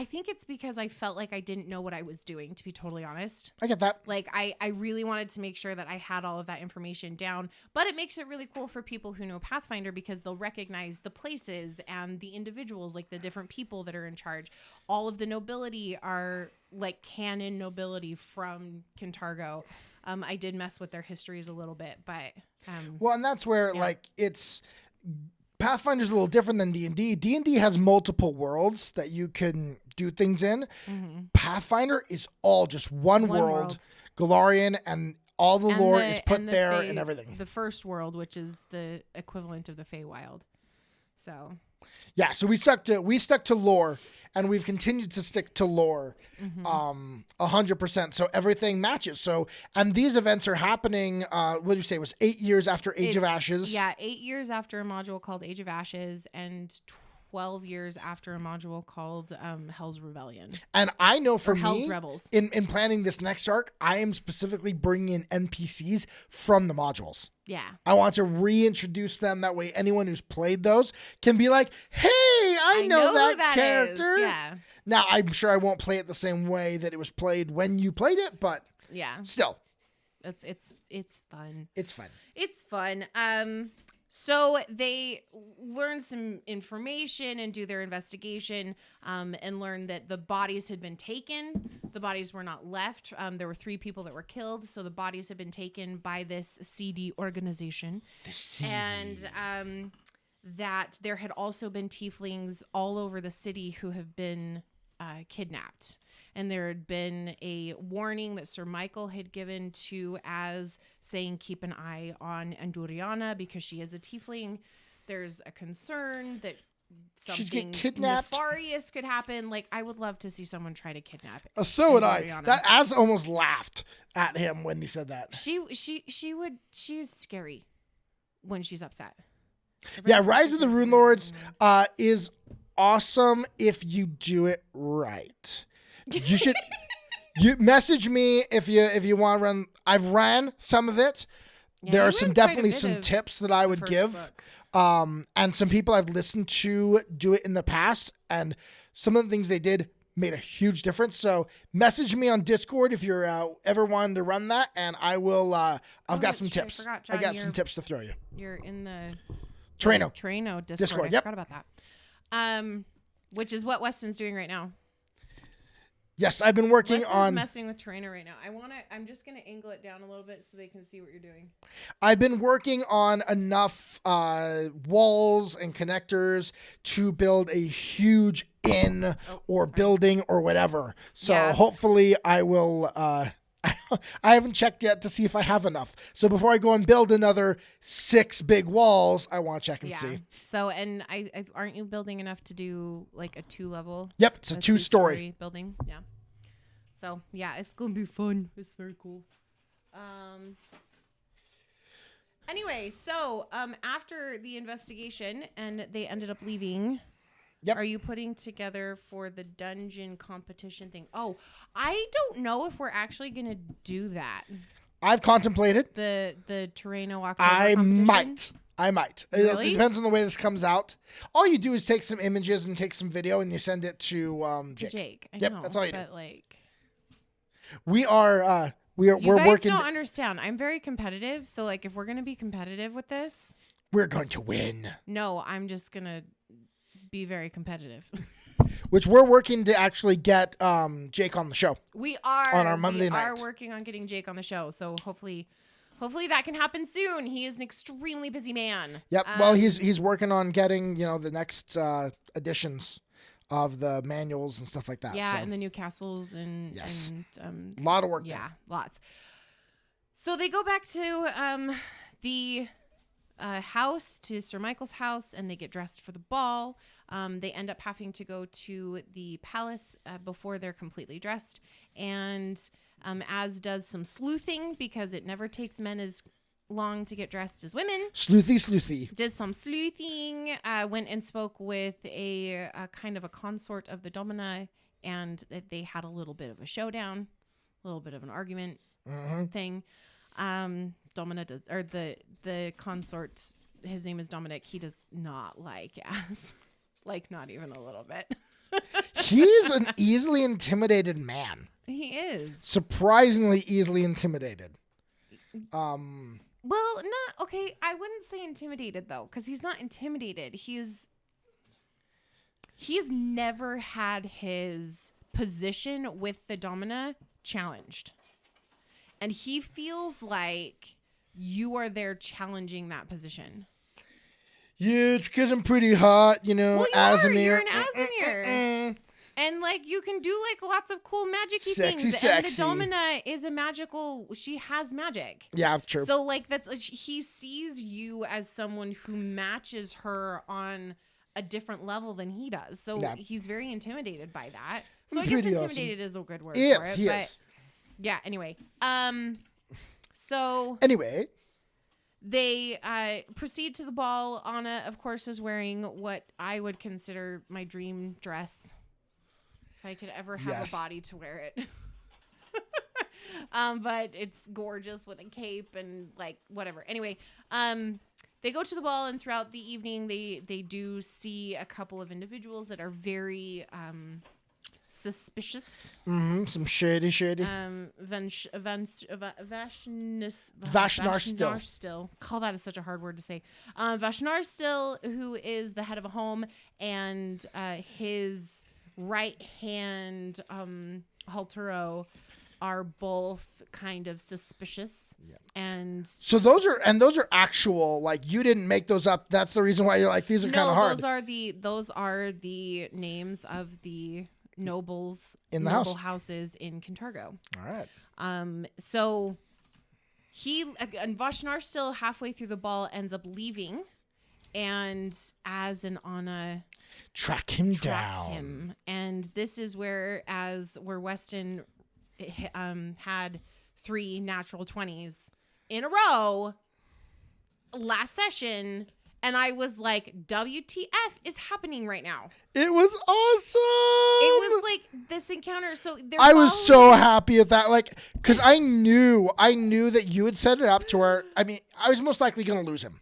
think it's because I felt like I didn't know what I was doing, to be totally honest. I get that. Like, I really wanted to make sure that I had all of that information down. But it makes it really cool for people who know Pathfinder, because they'll recognize the places and the individuals, like the different people that are in charge. All of the nobility are like canon nobility from Kintargo. I did mess with their histories a little bit, but... well, and that's where, like, it's... Pathfinder's a little different than D&D. D&D has multiple worlds that you can do things in. Pathfinder is all just one world. Golarion, and all the lore is put there and everything. The first world, which is the equivalent of the Feywild. So... yeah, so we stuck to lore, and we've continued to stick to lore 100%. So everything matches. So, and these events are happening, what did you say? It was 8 years after Age of Ashes. Yeah, 8 years after a module called Age of Ashes, and 12 years after a module called Hell's Rebellion. And I know for me, Hell's Rebels. In planning this next arc, I am specifically bringing in NPCs from the modules. Yeah. I want to reintroduce them. That way anyone who's played those can be like, hey, I know that character. Yeah. Now, I'm sure I won't play it the same way that it was played when you played it, but still. It's fun. It's fun. It's fun. So they learn some information and do their investigation and learn that the bodies had been taken. The bodies were not left. There were 3 people that were killed. So the bodies had been taken by this CD organization. And that there had also been tieflings all over the city who have been kidnapped. And there had been a warning that Sir Michael had given to Az, saying keep an eye on Anduriana because she is a tiefling. There's a concern that something nefarious could happen. Like, I would love to see someone try to kidnap so would I. That Az almost laughed at him when he said that. She's scary when she's upset. Yeah, Rise of the Rune Lords is awesome if you do it right. You should you message me if you want to run. I've ran some of it. Yeah, there are some tips that I would give. And some people I've listened to do it in the past, and some of the things they did made a huge difference. So message me on Discord if you're ever wanting to run that, and I will. I've got some tips. I forgot, John, I got some tips to throw you. You're in the Trano Discord. I forgot about that. Which is what Weston's doing right now. Yes, I've been working on messing with Terrainer right now. I'm just gonna angle it down a little bit so they can see what you're doing. I've been working on enough walls and connectors to build a huge inn or building or whatever. So hopefully I will. I haven't checked yet to see if I have enough. So before I go and build another 6 big walls, I want to check and see. So, and I aren't you building enough to do like a 2-level? Yep, it's a 2-story building. Yeah. So yeah, it's gonna be fun. It's very cool. Anyway, so after the investigation and they ended up leaving. Yep. Are you putting together for the dungeon competition thing? Oh, I don't know if we're actually going to do that. I've contemplated. The Terreno October competition? I might. Really? It depends on the way this comes out. All you do is take some images and take some video and you send it to Jake. I yep, know, that's all you do. Like, we're you guys working. Don't understand. I'm very competitive. So like, if we're going to be competitive with this, we're going to win. No, I'm just going to be very competitive. Which we're working to actually get Jake on the show. We are on our Monday night. We are working on getting Jake on the show. So hopefully that can happen soon. He is an extremely busy man. Yep. Well, he's working on getting the next editions of the manuals and stuff like that. Yeah, and the new castles and a lot of work. Yeah, lots. So they go back to the house, to Sir Michael's house, and they get dressed for the ball. They end up having to go to the palace before they're completely dressed, and as does some sleuthing, because it never takes men as long to get dressed as women. Sleuthy. Did some sleuthing, went and spoke with a kind of a consort of the Domina, and they had a little bit of a showdown, a little bit of an argument thing. Domina does, or the consort, his name is Dominic. He does not like As, like not even a little bit. He's an easily intimidated man. He is surprisingly easily intimidated. Well, not okay. I wouldn't say intimidated though, because he's not intimidated. He's never had his position with the Domina challenged, and he feels like you are there challenging that position. Yeah, it's because I'm pretty hot, you know. Well, you're an Asimir. And, like, you can do, like, lots of cool magic-y things. Sexy. And the Domina is a magical... She has magic. Yeah, true. So, like, he sees you as someone who matches her on a different level than he does. So, he's very intimidated by that. So, I guess intimidated is a good word for it. Yes. Yeah, anyway. So... Anyway... They proceed to the ball. Anna, of course, is wearing what I would consider my dream dress. If I could ever have a body to wear it. But it's gorgeous with a cape and like whatever. Anyway, they go to the ball, and throughout the evening, they do see a couple of individuals that are very suspicious. Some shady. Vashnar. Call that is such a hard word to say. Vashnar still, who is the head of a home, and his right hand, Halturo, are both kind of suspicious. Yeah. And so those are actual, like, you didn't make those up. That's the reason why you're like, these are kind of hard. Those are the names of the nobles in the houses in Kintargo. All right. So and Vashnar still halfway through the ball ends up leaving, and Az and Anna track him down. And this is where Weston had 3 natural 20s in a row last session. And I was like, WTF is happening right now. It was awesome. It was like this encounter. So I was so happy at that. Like, because I knew that you had set it up to where, I mean, I was most likely going to lose him.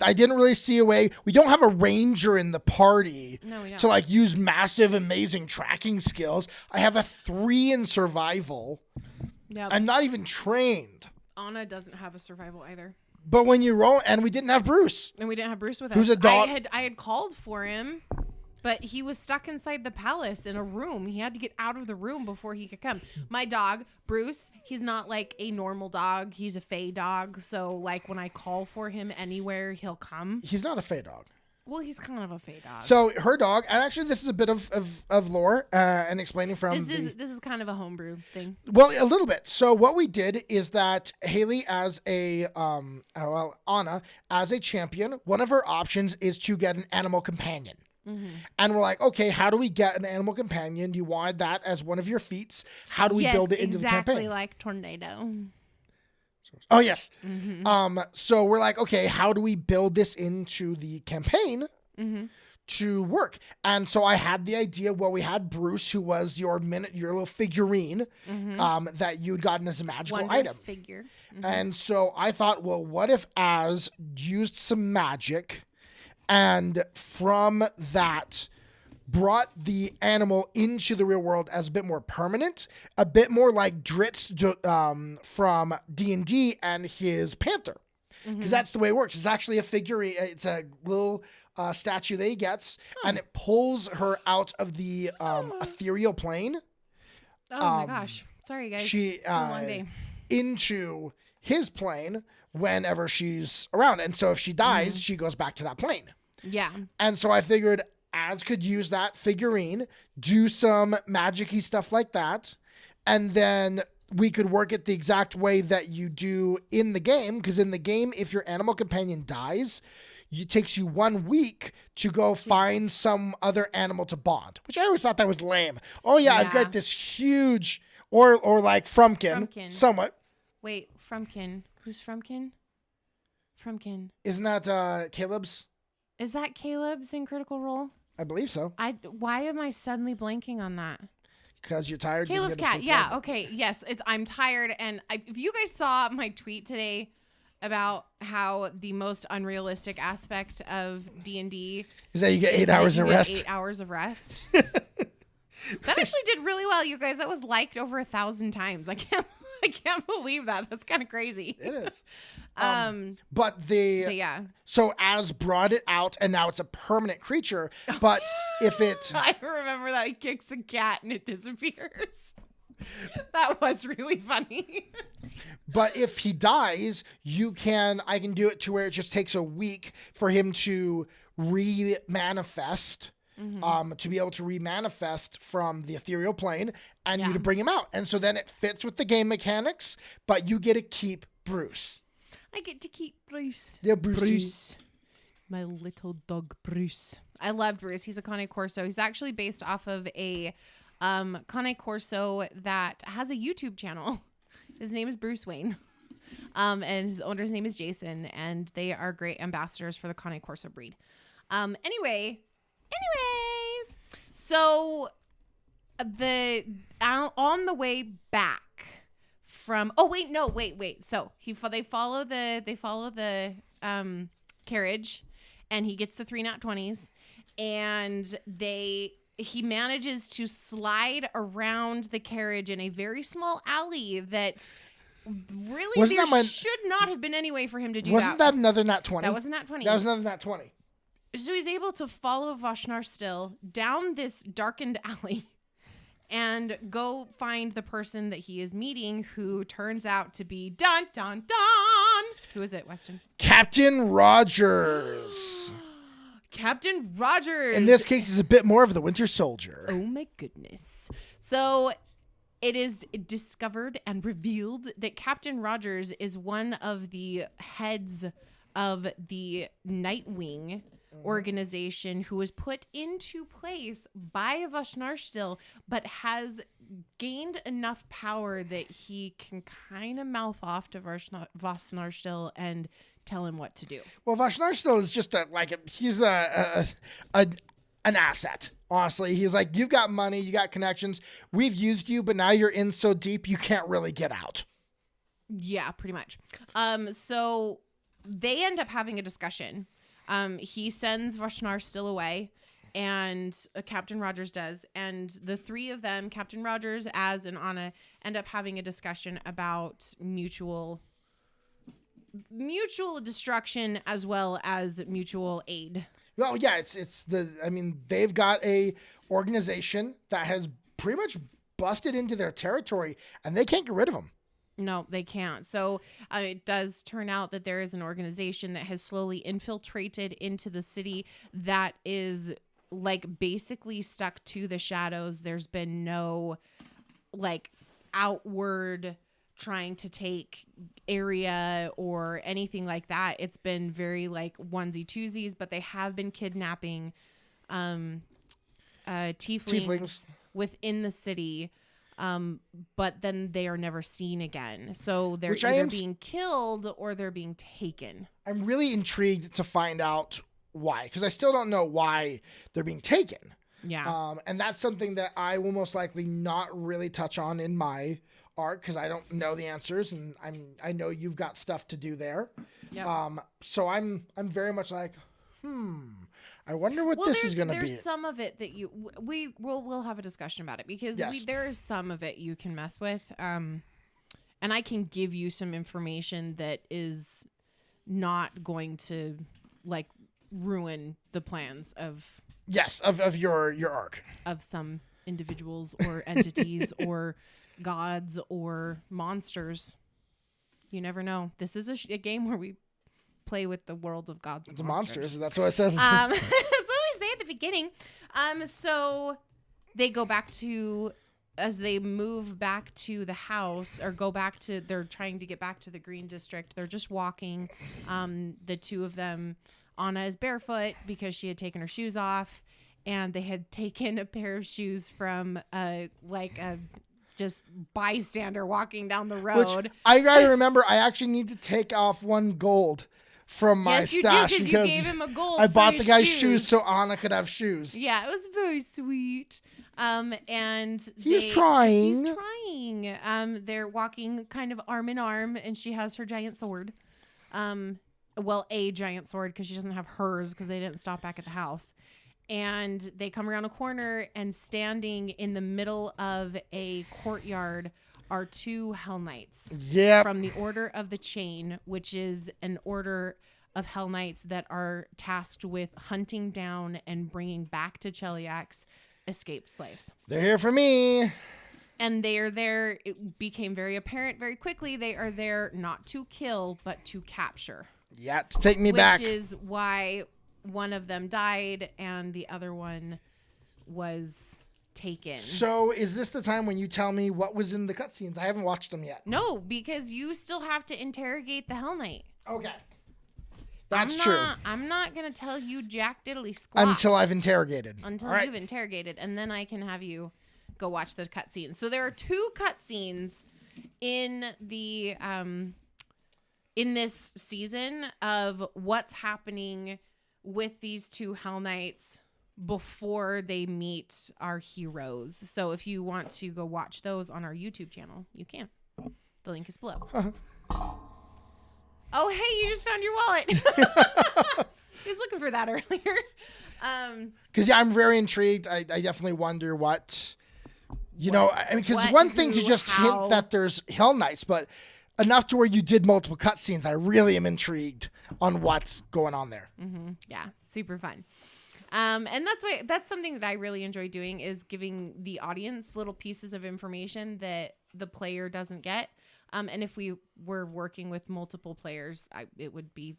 I didn't really see a way. We don't have a ranger in the party to like use massive, amazing tracking skills. I have a 3 in survival. Yep. I'm not even trained. Anna doesn't have a survival either. But when you roll, and we didn't have Bruce. And we didn't have Bruce with us. Who's a dog? I had called for him, but he was stuck inside the palace in a room. He had to get out of the room before he could come. My dog, Bruce, he's not like a normal dog. He's a fey dog. So like when I call for him anywhere, he'll come. He's not a fey dog. Well, he's kind of a fey dog. So her dog, and actually this is a bit of lore and explaining from this is kind of a homebrew thing. Well, a little bit. So what we did is that Hayley as a Anna as a champion, one of her options is to get an animal companion. Mm-hmm. And we're like, okay, how do we get an animal companion? You wanted that as one of your feats. How do we build it into the campaign? Exactly like Tornado. Oh, yes. Mm-hmm. So we're like, okay, how do we build this into the campaign to work? And so I had the idea, well, we had Bruce, who was your little figurine that you'd gotten as a magical item. Figure. Mm-hmm. And so I thought, well, what if Az used some magic and from that brought the animal into the real world as a bit more permanent, a bit more like Dritz from D&D and his panther. Because that's the way it works. It's actually a figure. It's a little statue that he gets, and it pulls her out of the ethereal plane. Oh my gosh. Sorry, guys. She it's been a long day. Into his plane whenever she's around. And so if she dies, she goes back to that plane. Yeah. And so I figured Az could use that figurine, do some magic-y stuff like that, and then we could work it the exact way that you do in the game, because in the game, if your animal companion dies, it takes you 1 week to go find some other animal to bond, which I always thought that was lame. Oh yeah. I've got this huge, or like Frumpkin. Somewhat. Wait, Frumpkin. Who's Frumpkin? Frumpkin. Isn't that Caleb's? Is that Caleb's in Critical Role? I believe so. Why am I suddenly blanking on that? Because you're tired. Caleb's cat. Yeah. Okay. Yes. I'm tired. And if you guys saw my tweet today about how the most unrealistic aspect of D&D is that you get 8 hours of rest. 8 hours of rest. That actually did really well, you guys. That was liked over 1,000 times. I can't believe that. That's kind of crazy. It is. But so Az brought it out, and now it's a permanent creature. But if it, I remember that he kicks the cat and it disappears. That was really funny. But if he dies, I can do it to where it just takes a week for him to re-manifest. To be able to re-manifest from the ethereal plane and you to bring him out. And so then it fits with the game mechanics, but you get to keep Bruce. I get to keep Bruce. Yeah, Bruce. My little dog, Bruce. I love Bruce. He's a Cane Corso. He's actually based off of a Cane Corso that has a YouTube channel. His name is Bruce Wayne. And his owner's name is Jason. And they are great ambassadors for the Cane Corso breed. Anyways, so on the way back from so they follow the carriage, and he gets the 3 nat 20s, and he manages to slide around the carriage in a very small alley that really should not have been any way for him to do that. Wasn't that another nat 20? That was a nat 20. That was another nat 20. So he's able to follow Vashnar still down this darkened alley and go find the person that he is meeting, who turns out to be dun dun dun. Who is it, Weston? Captain Rogers. Captain Rogers. In this case, he's a bit more of the Winter Soldier. Oh my goodness. So it is discovered and revealed that Captain Rogers is one of the heads of the Nightwing organization, who was put into place by Vashnar still, but has gained enough power that he can kind of mouth off to Vashnar still and tell him what to do. Well, Vashnar still is just he's an asset. Honestly, he's like, you've got money, you got connections. We've used you, but now you're in so deep you can't really get out. Yeah, pretty much. So they end up having a discussion. He sends Vashnar still away, and Captain Rogers does. And the three of them, Captain Rogers, Az, and Anna, end up having a discussion about mutual destruction as well as mutual aid. Well, yeah, they've got a organization that has pretty much busted into their territory, and they can't get rid of them. No, they can't. So it does turn out that there is an organization that has slowly infiltrated into the city that is basically stuck to the shadows. There's been no outward trying to take area or anything like that. It's been very onesie twosies, but they have been kidnapping tieflings within the city. But then they are never seen again. So they're either being killed or they're being taken. I'm really intrigued to find out why, because I still don't know why they're being taken. Yeah. And that's something that I will most likely not really touch on in my arc, because I don't know the answers, and I know you've got stuff to do there. Yep. So I'm very much like, I wonder what this is going to be. There's some of it that we'll have a discussion about it, because there is some of it you can mess with. And I can give you some information that is not going to ruin the plans of your arc, of some individuals or entities or gods or monsters. You never know. This is a game where we play with the world of gods and monsters. That's what it says. That's what we say at the beginning. So they go back to as they move back to the house or they're trying to get back to the Green District. They're just walking. The two of them, Anna is barefoot because she had taken her shoes off, and they had taken a pair of shoes from just bystander walking down the road. Which I gotta remember, I actually need to take off 1 gold from my stash because you gave him a gold. I bought the guy's shoes so Anna could have shoes. Yeah, it was very sweet. And he's trying. They're walking kind of arm in arm, and she has her giant sword. A giant sword, because she doesn't have hers because they didn't stop back at the house. And they come around a corner, and standing in the middle of a courtyard are 2 Hell Knights. Yeah. From the Order of the Chain, which is an order of Hell Knights that are tasked with hunting down and bringing back to Cheliax escaped slaves. They're here for me. And they are there. It became very apparent very quickly. They are there not to kill, but to capture. Yeah, to take me back. Which is why one of them died and the other one was taken. So is this the time when you tell me what was in the cutscenes? I haven't watched them yet. No, because you still have to interrogate the Hell Knight. Okay. That's true. I'm not going to tell you jack diddly squat. Until I've interrogated. Until you've interrogated, and then I can have you go watch the cutscenes. So there are 2 cutscenes in the in this season of what's happening with these 2 Hell Knights before they meet our heroes. So if you want to go watch those on our YouTube channel, you can. The link is below. Oh, hey, you just found your wallet. He was looking for that earlier. Because I'm very intrigued. I definitely wonder what, because one thing to just hint that there's Hell Knights, but enough to where you did multiple cutscenes. I really am intrigued on what's going on there. Mm-hmm. Yeah, super fun. And that's something that I really enjoy doing, is giving the audience little pieces of information that the player doesn't get. And if we were working with multiple players, it would be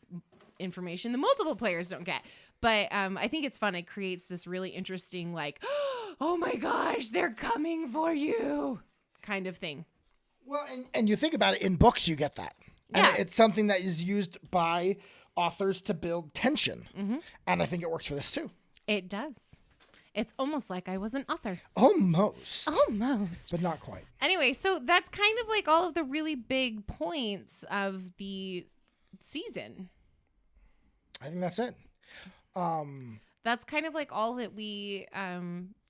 information the multiple players don't get. But I think it's fun. It creates this really interesting, oh my gosh, they're coming for you kind of thing. Well, and you think about it, in books you get that. Yeah. And it's something that is used by authors to build tension. Mm-hmm. And I think it works for this too. It does. It's almost like I was an author. Almost. But not quite. Anyway, so that's kind of like all of the really big points of the season. I think that's it. That's kind of like all that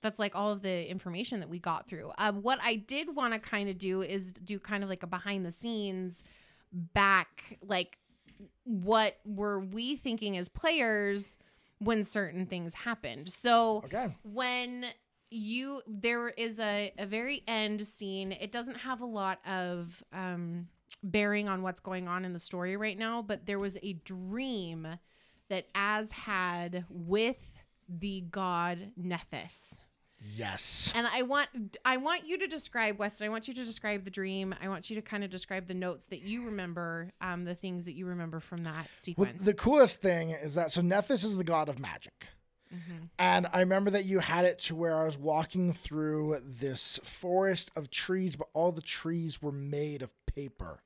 that's like all of the information that we got through. What I did want to kind of do is do kind of like a behind the scenes back, like what were we thinking as players when certain things happened. So when there is a very end scene, it doesn't have a lot of bearing on what's going on in the story right now, but there was a dream that Az had with the god Nethys. Yes. And I want you to describe, Weston, I want you to describe the dream. I want you to kind of describe the notes that you remember, the things that you remember from that sequence. Well, the coolest thing is that, so Nethys is the god of magic. Mm-hmm. And I remember that you had it to where I was walking through this forest of trees, but all the trees were made of paper,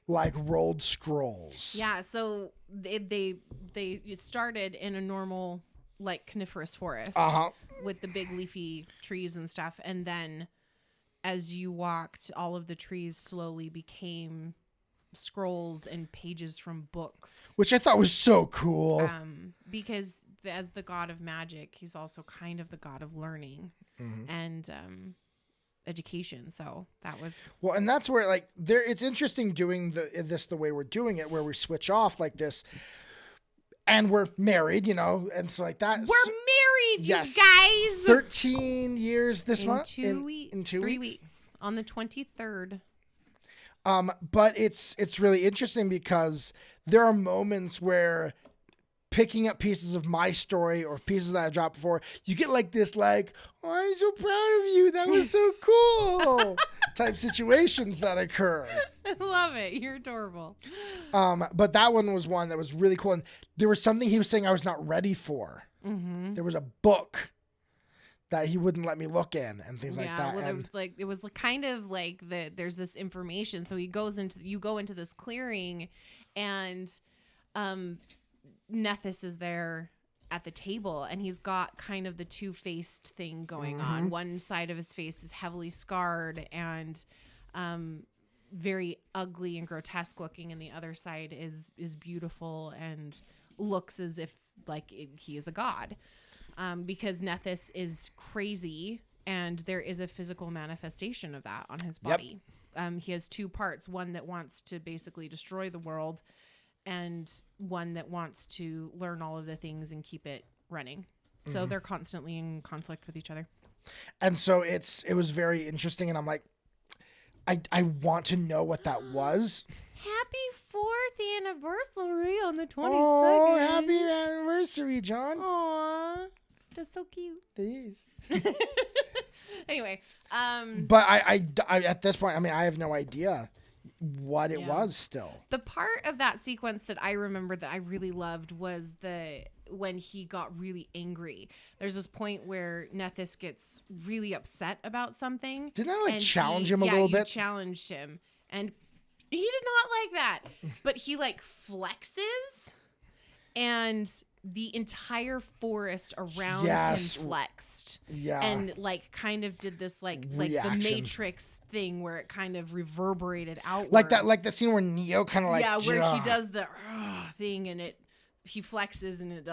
like rolled scrolls. Yeah, so they started in a normal, like, coniferous forest with the big leafy trees and stuff, and then as you walked, all of the trees slowly became scrolls and pages from books, which I thought was so cool. Because as the god of magic, he's also kind of the god of learning and education. So that was well, and that's where it's interesting doing this the way we're doing it, where we switch off like this. And we're married, and so like that. We're married, yes. You guys. 13 years this month. In 3 weeks. On the 23rd. But it's really interesting because there are moments where picking up pieces of my story or pieces that I dropped before, you get this oh, I'm so proud of you. That was so cool type situations that occur. I love it. You're adorable. But that one was one that was really cool. And there was something he was saying I was not ready for. Mm-hmm. There was a book that he wouldn't let me look in and things like that. Well, And it was kind of like there's this information. So you go into this clearing, and Nethys is there at the table, and he's got kind of the two-faced thing going on. One side of his face is heavily scarred and very ugly and grotesque looking, and the other side is beautiful and looks as if he is a god. Because Nethys is crazy, and there is a physical manifestation of that on his body. Yep. He has two parts, one that wants to basically destroy the world, and one that wants to learn all of the things and keep it running. So they're constantly in conflict with each other. And so it was very interesting, and I'm like, I want to know what that was. Happy 4th anniversary on the 22nd. Oh, happy anniversary, John. Aww. That's so cute. It is. Anyway. But I at this point, I mean, I have no idea what it was still. The part of that sequence that I remember that I really loved was when he got really angry. There's this point where Nethys gets really upset about something. Didn't I challenge him a little bit? Yeah, you challenged him. And he did not like that. But he flexes, and the entire forest around him flexed. Yeah. And kind of did this like the Matrix thing where it kind of reverberated outward. Like the scene where Neo kind of yeah, where he does the thing, and he flexes, and it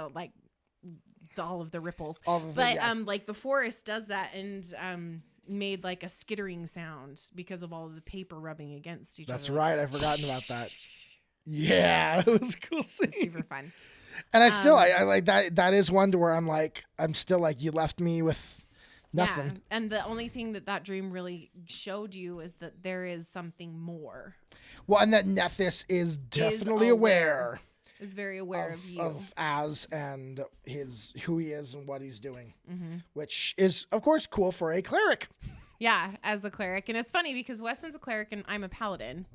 all of the ripples. The forest does that, and made a skittering sound because of all of the paper rubbing against each other. That's right. I've forgotten about that. Yeah, it was cool scene. Super fun. And I still, I like that. That is one to where I'm still you left me with nothing. Yeah. And the only thing that dream really showed you is that there is something more. Well, and that Nethys is definitely aware. Is very aware of you. Of Az and who he is and what he's doing. Which is, of course, cool for a cleric. Yeah, as a cleric. And it's funny because Weston's a cleric and I'm a paladin.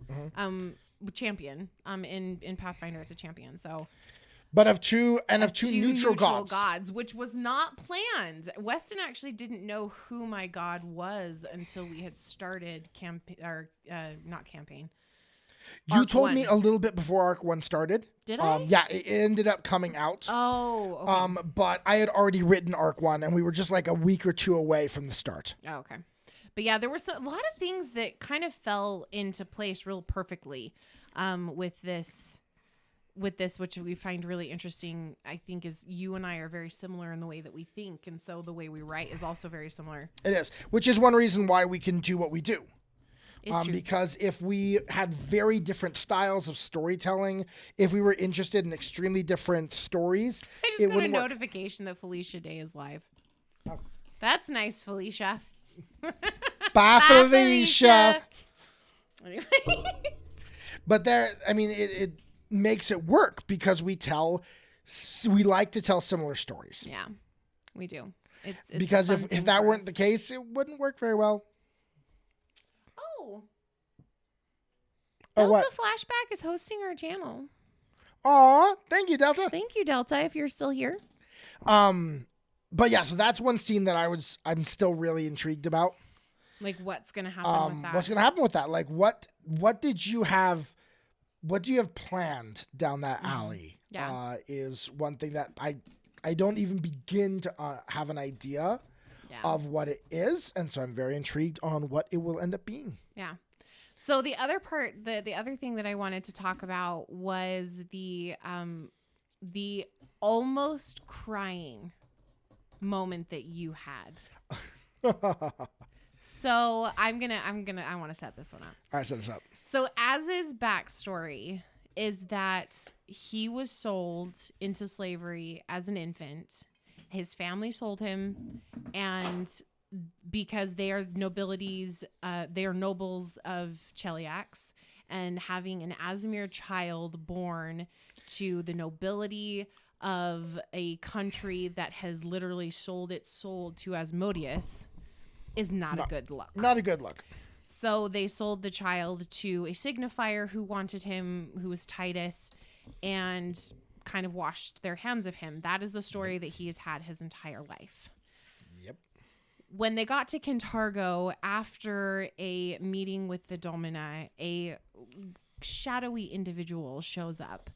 Champion. In Pathfinder, it's a champion. So... But of two neutral gods, which was not planned. Weston actually didn't know who my god was until we had started not campaign. You Arc told 1. Me a little bit before Arc 1 started. Did I? Yeah, it ended up coming out. Oh, okay. But I had already written Arc 1, and we were just a week or two away from the start. Oh, okay. But yeah, there were a lot of things that kind of fell into place real perfectly with this, which we find really interesting. I think is you and I are very similar in the way that we think, and so the way we write is also very similar. It is, which is one reason why we can do what we do. It's true. Because if we had very different styles of storytelling, if we were interested in extremely different stories, I just got a notification that Felicia Day is live. Oh. That's nice, Felicia. Bye, Felicia. Anyway. But it makes it work because we like to tell similar stories. Yeah, we do. It's because if that weren't the case, it wouldn't work very well. Delta Flashback is hosting our channel. Aw, thank you, Delta. Thank you, Delta, if you're still here. But yeah, so that's one scene that I'm still really intrigued about. What's gonna happen with that? What's gonna happen with that? What did you have? What do you have planned down that alley? Yeah. Is one thing that I don't even begin to have an idea of what it is, and so I'm very intrigued on what it will end up being. Yeah. So the other part, the other thing that I wanted to talk about was the almost crying moment that you had. So I want to set this one up. All right, set this up. So Az's backstory is that he was sold into slavery as an infant. His family sold him, and because they are nobilities, they are nobles of Cheliax, and having an Azimir child born to the nobility of a country that has literally sold its soul to Asmodeus is not a good look. Not a good look. So they sold the child to a signifier who wanted him, who was Titus, and kind of washed their hands of him. That is the story that he has had his entire life. Yep. when they got to Kintargo, after a meeting with the Domina, a shadowy individual shows up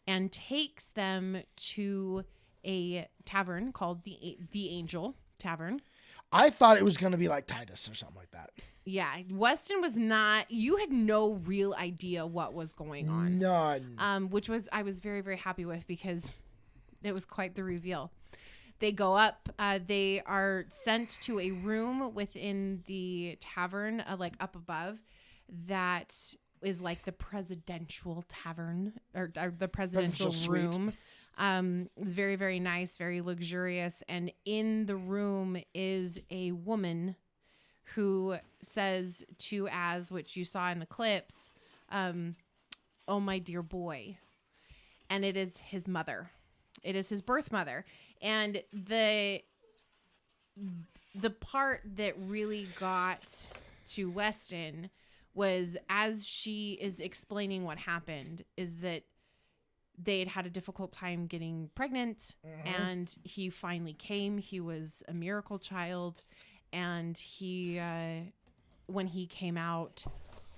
and takes them to a tavern called the Angel Tavern. I thought it was going to be like Titus or something like that. Yeah, Weston was not. You had no real idea what was going on. None. Which was I was very, very happy with because it was quite the reveal. They go up. They are sent to a room within the tavern, like up above, that is like the presidential tavern or the presidential room. It's very, very nice, very luxurious. And in the room is a woman who says to Az, which you saw in the clips, "Oh, my dear boy." And it is his mother. It is his birth mother. And the part that really got to Weston was, as she is explaining what happened, is that they'd had a difficult time getting pregnant, and he finally came. He was a miracle child, and he, when he came out,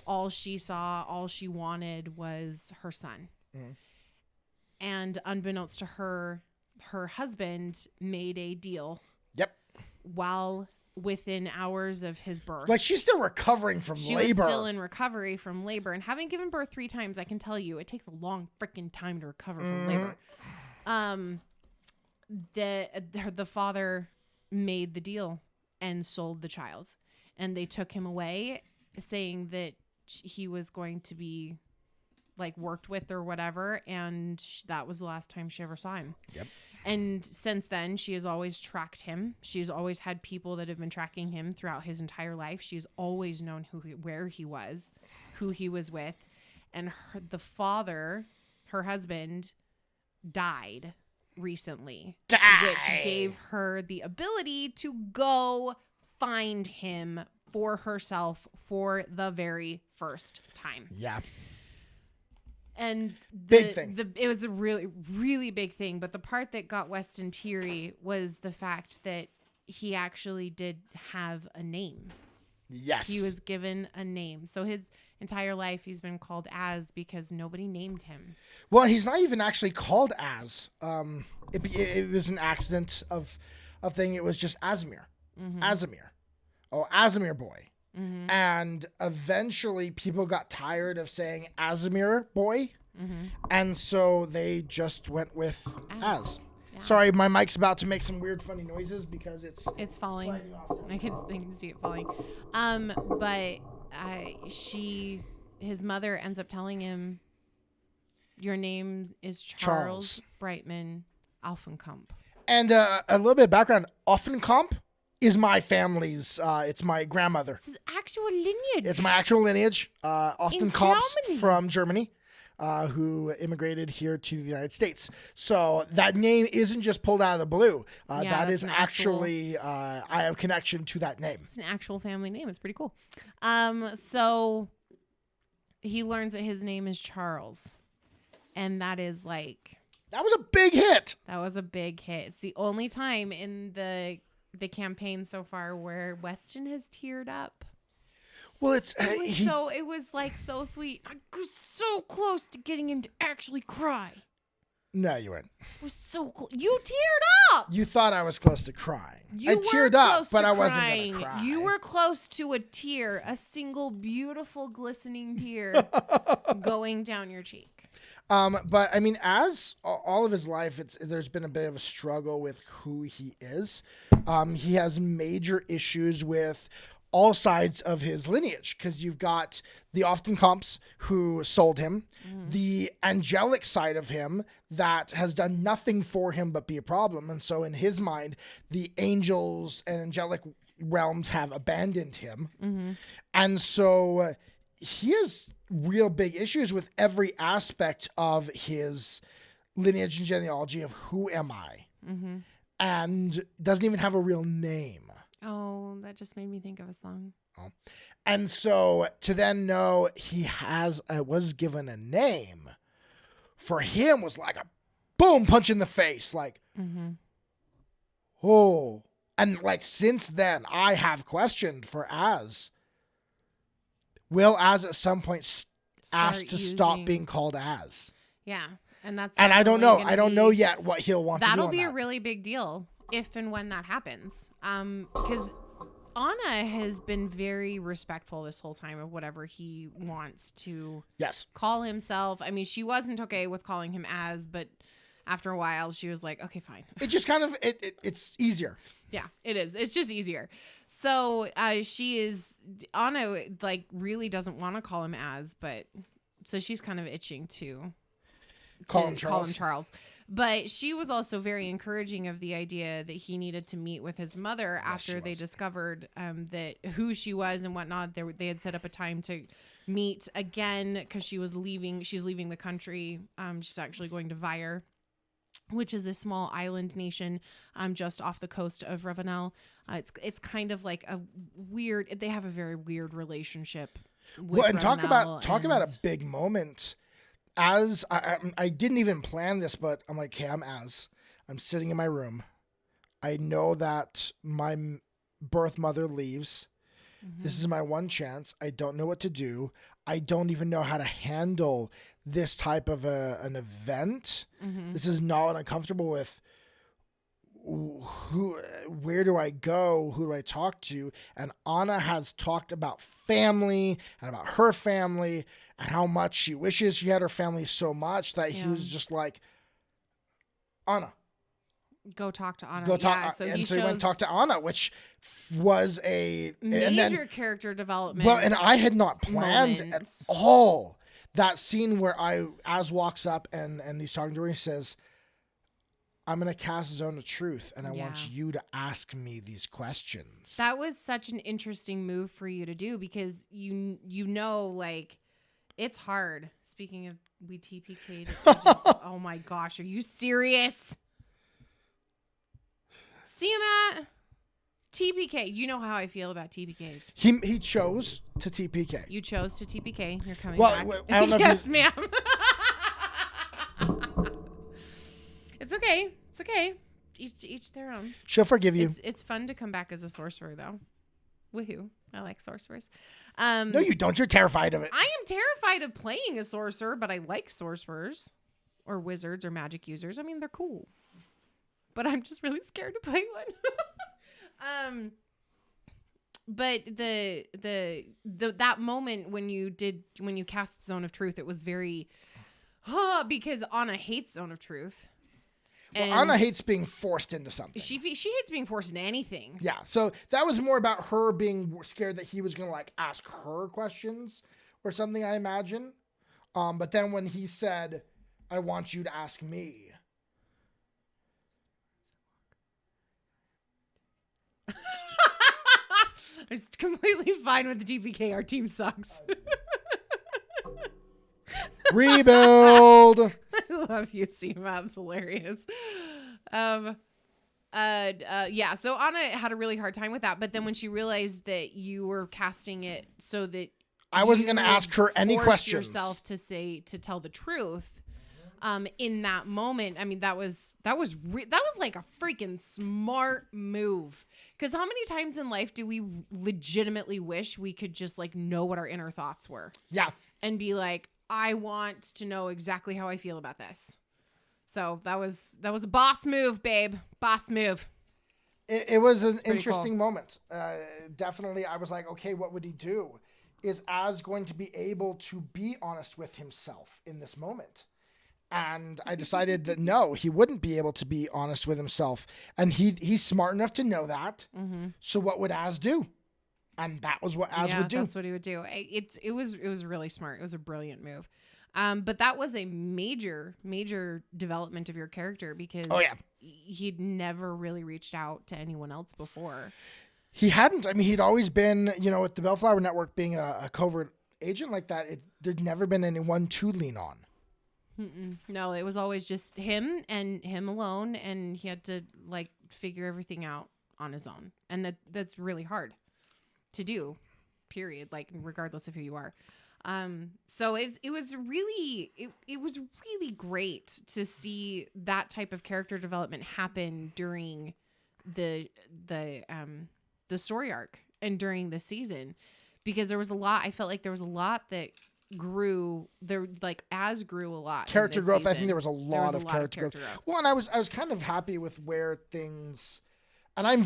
all she saw, all she wanted was her son. And unbeknownst to her, her husband made a deal. Yep. While within hours of his birth. Like, she's still recovering from labor. She was still in recovery from labor. And having given birth 3 times, I can tell you, it takes a long freaking time to recover from labor. The father made the deal and sold the child. And they took him away, saying that he was going to be, like, worked with or whatever. And that was the last time she ever saw him. Yep. And since then, she has always tracked him. She's always had people that have been tracking him throughout his entire life. She's always known where he was, who he was with. And the father, her husband, died recently. Which gave her the ability to go find him for herself for the very first time. Yeah. And big thing. It was a really, really big thing. But the part that got Weston teary was the fact that he actually did have a name. Yes. He was given a name. So his entire life he's been called Az because nobody named him. Well, he's not even actually called Az. It was an accident of thing. It was just Azimir. Azimir. Oh, Azimir boy. And eventually people got tired of saying Azimir boy. And so they just went with Az. Yeah. Sorry, my mic's about to make some weird funny noises because it's falling. I can see it falling. But his mother ends up telling him, your name is Charles. Brightman Alphenkamp. And a little bit of background, Alphenkamp is my family's, it's my grandmother. It's his actual lineage. It's my actual lineage. Alphenkamps from Germany, who immigrated here to the United States. So that name isn't just pulled out of the blue. That is actually, I have connection to that name. It's an actual family name. It's pretty cool. So he learns that his name is Charles. And that is like... That was a big hit. That was a big hit. It's the only time in the campaign so far where Weston has teared up. Well, it was like so sweet. I was so close to getting him to actually cry. No, you weren't. It was so close. You teared up. You thought I was close to crying. I teared up, but I wasn't going to cry. You were close to a tear, a single beautiful glistening tear going down your cheek. But I mean, as all of his life, there's been a bit of a struggle with who he is. He has major issues with all sides of his lineage, because you've got the Alphenkamps who sold him, the angelic side of him that has done nothing for him but be a problem. And so in his mind, the angels and angelic realms have abandoned him. And so he has real big issues with every aspect of his lineage and genealogy of who am I, and doesn't even have a real name. Oh, that just made me think of a song. Oh. And so to then know he was given a name for him was like a boom punch in the face. Like, oh, And like since then, I have questioned for Az. Will Az at some point ask to stop being called Az? Yeah, and I don't know. I don't know yet what he'll want to do. That'll be a really big deal if and when that happens. Because Anna has been very respectful this whole time of whatever he wants to call himself. I mean, she wasn't okay with calling him Az, but after a while, she was like, okay, fine. It just kind of, it's easier. Yeah, it is. It's just easier. So Anna, like, really doesn't want to call him Az, but so she's kind of itching to call him Charles. But she was also very encouraging of the idea that he needed to meet with his mother after they discovered that who she was and whatnot. They had set up a time to meet again because she was leaving. She's leaving the country. She's actually going to Vyre, which is a small island nation just off the coast of Ravenel. It's kind of like a weird. They have a very weird relationship. With and talk about a big moment. As I didn't even plan this, but I'm like, hey, I'm sitting in my room. I know that my birth mother leaves. Mm-hmm. This is my one chance. I don't know what to do. I don't even know how to handle this type of an event. Mm-hmm. This is not what I'm comfortable with. Where do I go? Who do I talk to? And Anna has talked about family and about her family and how much she wishes she had her family so much that he was just like, Anna, go talk to Anna. Go talk. So he went and talked to Anna, which was a major character development. Well, and I had not planned at all that scene where Az walks up and he's talking to her. He says, I'm going to cast Zone of Truth, and I want you to ask me these questions. That was such an interesting move for you to do because you know, like, it's hard. Speaking of, we TPK'd. Oh, my gosh. Are you serious? See him at TPK. You know how I feel about TPKs. He chose to TPK. You chose to TPK. You're coming back. I don't know yes, ma'am. It's okay. It's okay. Each their own. She'll forgive you. It's fun to come back as a sorcerer, though. Woohoo. I like sorcerers. No, you don't. You're terrified of it. I am terrified of playing a sorcerer, but I like sorcerers or wizards or magic users. I mean, they're cool. But I'm just really scared to play one. But that moment when you cast Zone of Truth, it was very because Anna hates Zone of Truth. Well, Anna hates being forced into something. She hates being forced into anything. Yeah, so that was more about her being scared that he was going to like ask her questions or something, I imagine. But then when he said, I want you to ask me. I'm just completely fine with the TPK. Our team sucks. Rebuild. I love you, Seema. It's hilarious. So Anna had a really hard time with that, but then when she realized that you were casting it so that I wasn't going to ask her any questions, yourself to tell the truth, in that moment, I mean, that was like a freaking smart move. Because how many times in life do we legitimately wish we could just like know what our inner thoughts were? Yeah. And be like, I want to know exactly how I feel about this. So that was a boss move, babe. Boss move. It was an interesting moment. Definitely, I was like, okay, what would he do? Is Az going to be able to be honest with himself in this moment? And I decided that no, he wouldn't be able to be honest with himself. And he's smart enough to know that. Mm-hmm. So what would Az do? And that was what Az would do. That's what he would do. It was really smart. It was a brilliant move. But that was a major development of your character because he'd never really reached out to anyone else before. He hadn't. I mean, he'd always been, with the Bellflower Network being a covert agent like that, there'd never been anyone to lean on. Mm-mm. No, it was always just him and him alone, and he had to like figure everything out on his own, and that's really hard to do. Period. Like regardless of who you are. So it was really great to see that type of character development happen during the story arc and during the season, because there was a lot. I felt like there was a lot that grew. There grew a lot. Character growth. Season. I think there was a lot of character growth. Well, and I was kind of happy with where things. And I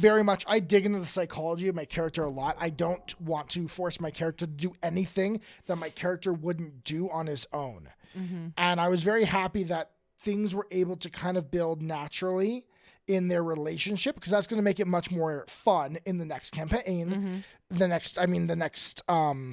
dig into the psychology of my character a lot. I don't want to force my character to do anything that my character wouldn't do on his own. Mm-hmm. And I was very happy that things were able to kind of build naturally in their relationship, because that's going to make it much more fun in the next campaign, mm-hmm. the next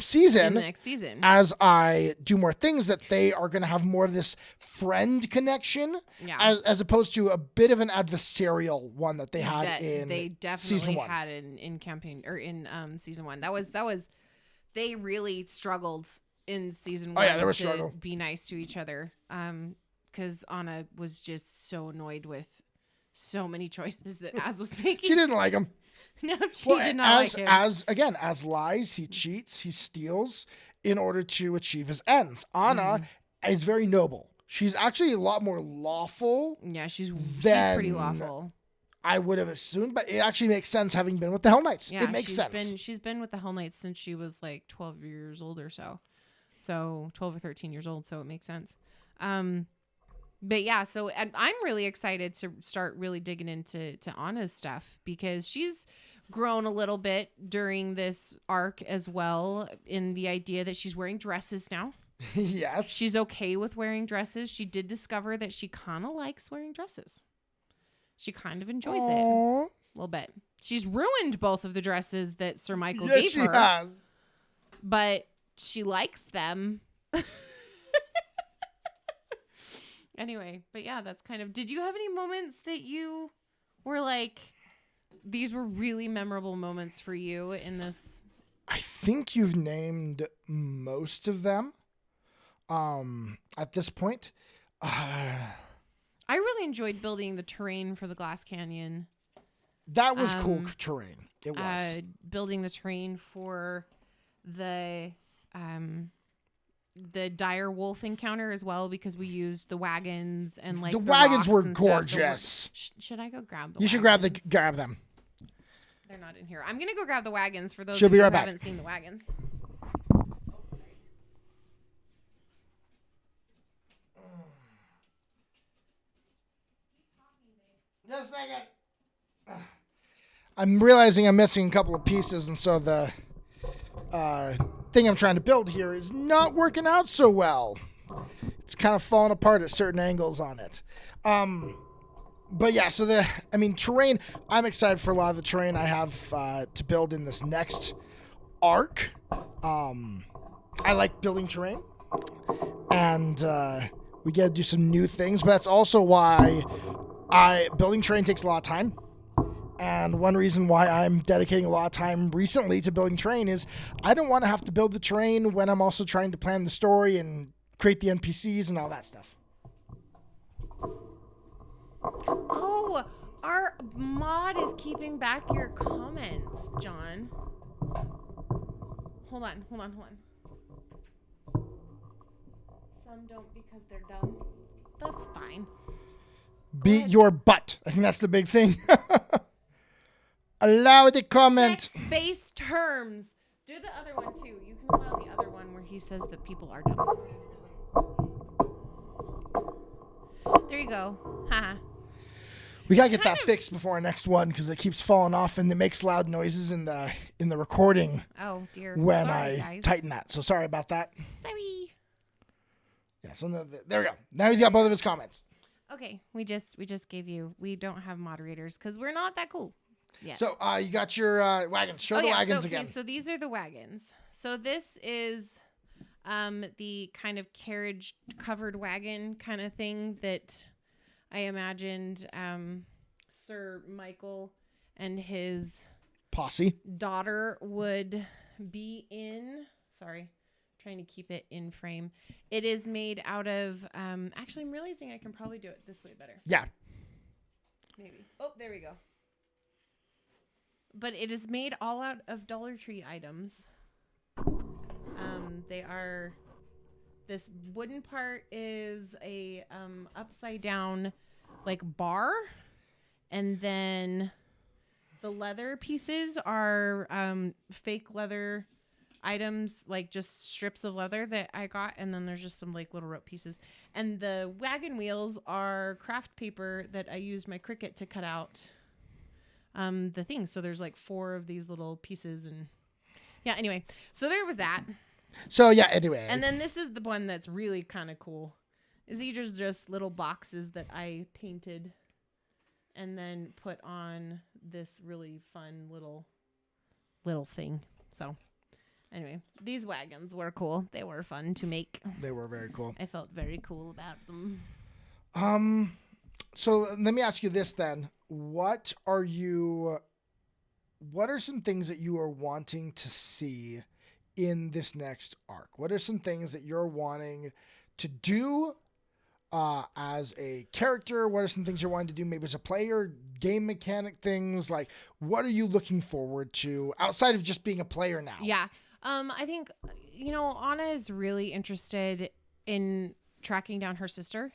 season. In the next season, as I do more things, that they are going to have more of this friend connection, as opposed to a bit of an adversarial one that they had they definitely season 1. had in campaign or in season 1. That was they really struggled in season 1. Oh yeah, there was to struggle. Be nice to each other, because Anna was just so annoyed with so many choices that Az was making. She didn't like him. No, she did not like him. As lies, he cheats, he steals in order to achieve his ends. Anna is very noble. She's actually a lot more lawful. Yeah, she's pretty lawful. I would have assumed, but it actually makes sense having been with the Hell Knights. Yeah, it makes sense. She's been with the Hell Knights since she was like 12 years old or so. So 12 or 13 years old, so it makes sense. But yeah, so I'm really excited to start really digging into Anna's stuff, because she's grown a little bit during this arc as well, in the idea that she's wearing dresses now. Yes. She's okay with wearing dresses. She did discover that she kind of likes wearing dresses. She kind of enjoys it a little bit. She's ruined both of the dresses that Sir Michael gave her. Yes, she has. But she likes them. Anyway, but yeah, that's kind of... Did you have any moments that you were like, these were really memorable moments for you in this? I think you've named most of them at this point. I really enjoyed building the terrain for the Glass Canyon. That was cool terrain. It was. Building the terrain for the dire wolf encounter as well, because we used the wagons and like the wagons were gorgeous. Should I go grab them? You should grab them. They're not in here. I'm gonna go grab the wagons for those who haven't seen the wagons. Just a second. I'm realizing I'm missing a couple of pieces, and so the thing I'm trying to build here is not working out so well. It's kind of falling apart at certain angles on it. But yeah, so terrain, I'm excited for a lot of the terrain I have to build in this next arc. I like building terrain, and we get to do some new things, but that's also why building terrain takes a lot of time. And one reason why I'm dedicating a lot of time recently to building terrain is I don't want to have to build the terrain when I'm also trying to plan the story and create the NPCs and all that stuff. Oh, our mod is keeping back your comments, John. Hold on. Some don't because they're dumb. That's fine. Beat your butt. I think that's the big thing. Allow the comment. Sex-based terms. Do the other one too. You can allow the other one where he says that people are dumb. There you go. Haha. We gotta get that fixed before our next one, because it keeps falling off and it makes loud noises in the recording. Oh dear. When sorry, I guys. tighten that. So sorry about that. Sorry. Yeah. So there we go. Now he's got both of his comments. Okay, we just gave you. We don't have moderators because we're not that cool. Yeah. So you got your wagons. Show the wagons again. So these are the wagons. So this is the kind of carriage covered wagon kind of thing that I imagined Sir Michael and his posse daughter would be in. Sorry. Trying to keep it in frame. It is made out of actually I'm realizing I can probably do it this way better. Yeah. Maybe. Oh, there we go. But it is made all out of Dollar Tree items. They are this wooden part is a upside down like bar, and then The leather pieces are fake leather items, like just strips of leather that I got, and then there's just some like little rope pieces. And the wagon wheels are craft paper that I used my Cricut to cut out the things. So there's like 4 of these little pieces, and yeah. Anyway, so there was that. So yeah. Anyway, and then this is the one that's really kind of cool. These are just little boxes that I painted and then put on this really fun little thing. So anyway, these wagons were cool. They were fun to make. They were very cool. I felt very cool about them. So let me ask you this then. What are some things that you are wanting to see in this next arc? What are some things that you're wanting to do as a character? What are some things you're wanting to do maybe as a player, game mechanic things? Like, what are you looking forward to outside of just being a player now? Yeah. I think, Anna is really interested in tracking down her sister.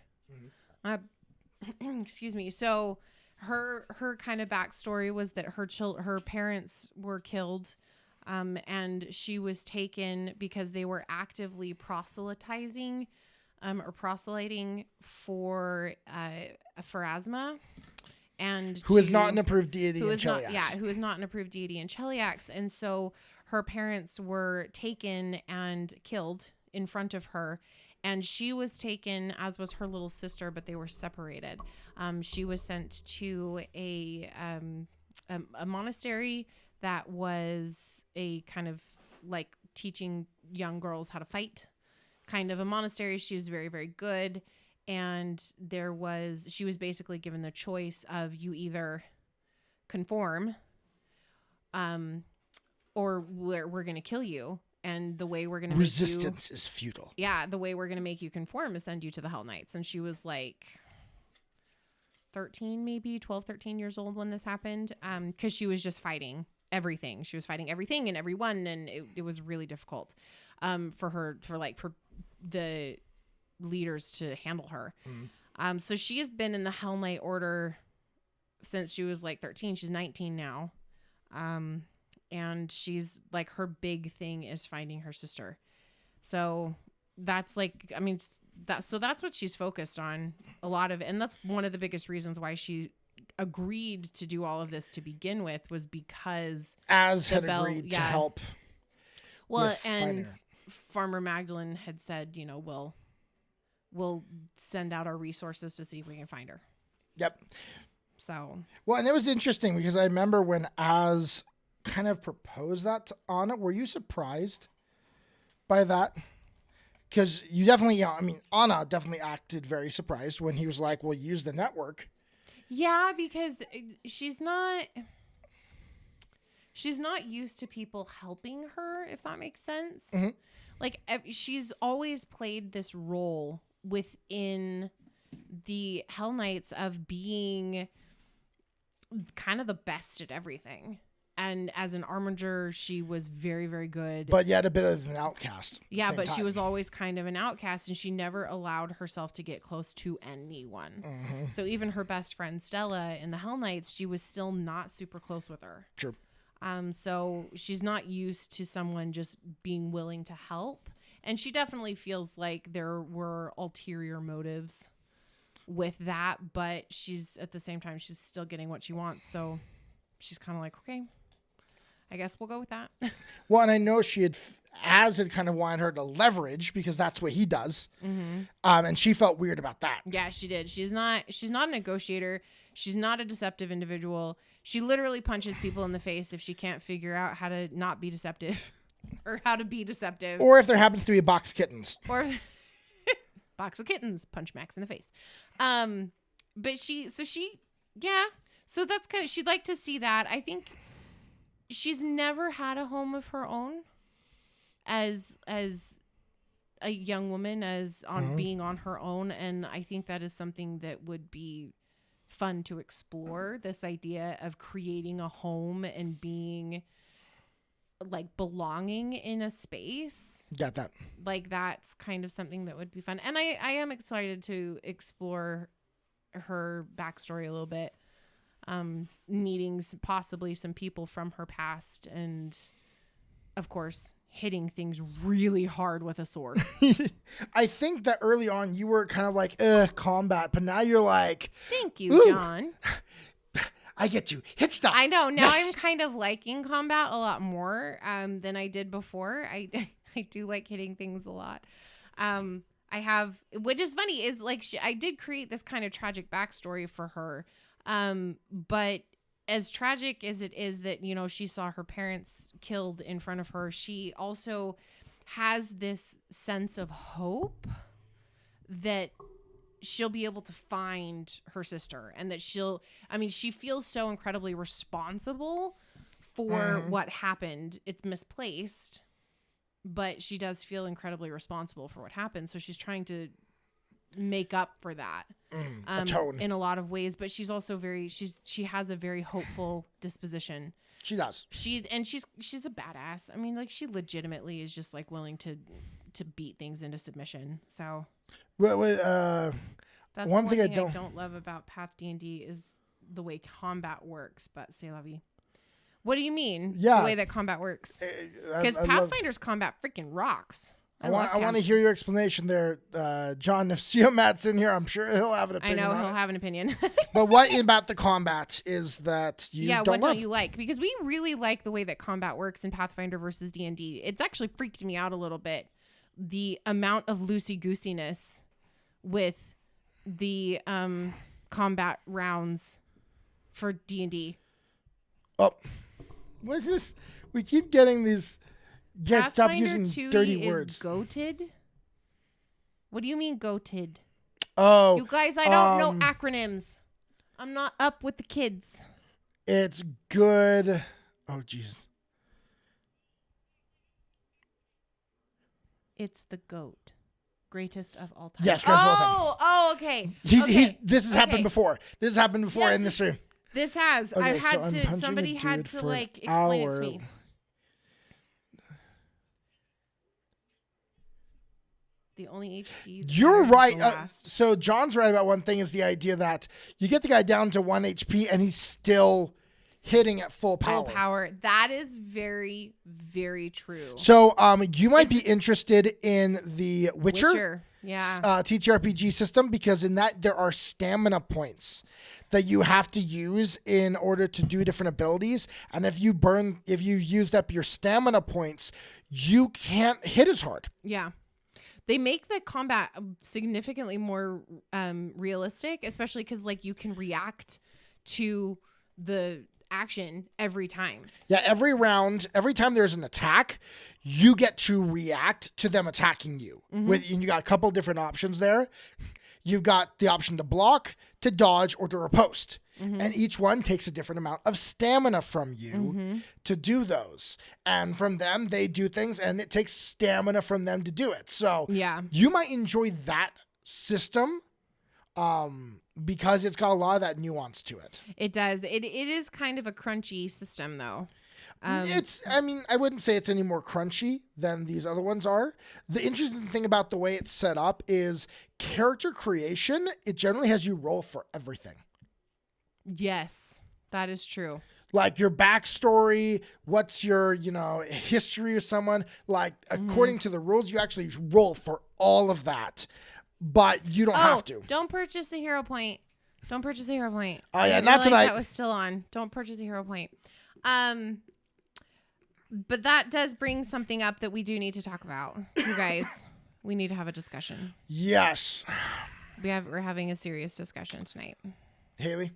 Mm-hmm. Excuse me. So her kind of backstory was that her parents were killed, and she was taken because they were actively proselytizing or proselyting for asthma, and who is not an approved deity in Cheliax. Who is not an approved deity in Cheliax. And so her parents were taken and killed in front of her, and she was taken, as was her little sister, but they were separated. She was sent to a monastery that was a kind of like teaching young girls how to fight kind of a monastery. She was very, very good. And she was basically given the choice of you either conform, or we're going to kill you. And the way we're going to resistance is futile. Yeah. The way we're going to make you conform is send you to the Hell Knights. And she was like 13, maybe 12, 13 years old when this happened. 'Cause she was just fighting everything. She was fighting everything and everyone. And it was really difficult, for the leaders to handle her. Mm-hmm. So she has been in the Hell Knight Order since she was like 13. She's 19 now. And she's like, her big thing is finding her sister. So that's like, that's what she's focused on a lot of. And that's one of the biggest reasons why she agreed to do all of this to begin with, was because agreed to help. Well, and Farmer Magdalene had said, we'll send out our resources to see if we can find her. Yep. So. Well, and it was interesting because I remember when Az kind of proposed that to Anna. Were you surprised by that? Because you definitely, Anna definitely acted very surprised when he was like, "We'll use the network." Yeah, because she's not used to people helping her, if that makes sense. Mm-hmm. Like, she's always played this role within the Hell Knights of being kind of the best at everything. And as an armonger, she was very, very good. But yet a bit of an outcast. Yeah, but she was always kind of an outcast, and she never allowed herself to get close to anyone. Mm-hmm. So even her best friend, Stella, in the Hell Knights, she was still not super close with her. Sure. So she's not used to someone just being willing to help. And she definitely feels like there were ulterior motives with that, but she's, at the same time, she's still getting what she wants. So she's kind of like, okay, I guess we'll go with that. Well, and I know she had, Az had kind of wanted her to leverage, because that's what he does. Mm-hmm. And she felt weird about that. Yeah, she did. She's not a negotiator. She's not a deceptive individual. She literally punches people in the face if she can't figure out how to not be deceptive or how to be deceptive. Or if there happens to be a box of kittens. Or box of kittens, punch Max in the face. So that's kind of, she'd like to see that. I think she's never had a home of her own as a young woman, being on her own. And I think that is something that would be fun to explore, this idea of creating a home and being like belonging in a space. Got that. Like, that's kind of something that would be fun. And I am excited to explore her backstory a little bit. needing possibly some people from her past, and of course hitting things really hard with a sword. I think that early on you were kind of like, combat, but now you're like, thank you, John. I get you. Hit stuff. I know. Now Yes. I'm kind of liking combat a lot more than I did before. I do like hitting things a lot. I have, which is funny, is like I did create this kind of tragic backstory for her. But as tragic as it is that, you know, she saw her parents killed in front of her, she also has this sense of hope that she'll be able to find her sister, and that she feels so incredibly responsible for what happened. It's misplaced, but she does feel incredibly responsible for what happened. So she's trying to make up for that in a lot of ways, but she's also she has a very hopeful disposition. She does. She's a badass. I mean, like, she legitimately is just like willing to beat things into submission. So that's one thing I don't love about Path D&D is the way combat works, but c'est la vie. What do you mean? Yeah, the way that combat works? Because Pathfinder's combat freaking rocks. I want to hear your explanation there, John. If Matt's in here, I'm sure he'll have an opinion. I know he'll have an opinion. But what about the combat is that you don't what love? Don't you like? Because we really like the way that combat works in Pathfinder versus D&D. It's actually freaked me out a little bit, the amount of loosey-goosiness with the combat rounds for D&D. Oh, what's this? We keep getting these. Yes, stop using dirty words. Goated? What do you mean goated? Oh. You guys, I don't know acronyms. I'm not up with the kids. It's good. Oh, jeez. It's the GOAT. Greatest of all time. Yes, greatest of all time. Oh, okay. This has happened before. This has happened before in this stream. This has. Okay, somebody had to like explain it to me. The only HP. You're right. So John's right about one thing, is the idea that you get the guy down to 1 HP and he's still hitting at full power. Full power. That is very, very true. So you might be interested in the Witcher. Yeah. TTRPG system, because in that there are stamina points that you have to use in order to do different abilities. And if you used up your stamina points, you can't hit as hard. Yeah. They make the combat significantly more realistic, especially because like you can react to the action every time. Yeah, every round, every time there's an attack, you get to react to them attacking you. And you got a couple different options there. You've got the option to block, to dodge, or to riposte. And each one takes a different amount of stamina from you to do those. And from them, they do things, and it takes stamina from them to do it. So you might enjoy that system because it's got a lot of that nuance to it. It does. It is kind of a crunchy system, though. I wouldn't say it's any more crunchy than these other ones are. The interesting thing about the way it's set up is character creation. It generally has you roll for everything. Yes, that is true. Like your backstory, what's your, history of someone. Like, according to the rules, you actually roll for all of that. But you don't have to. Don't purchase a hero point. Oh, yeah, not tonight. That was still on. Don't purchase a hero point. But that does bring something up that we do need to talk about. You guys, we need to have a discussion. Yes. We're having a serious discussion tonight. Hayley?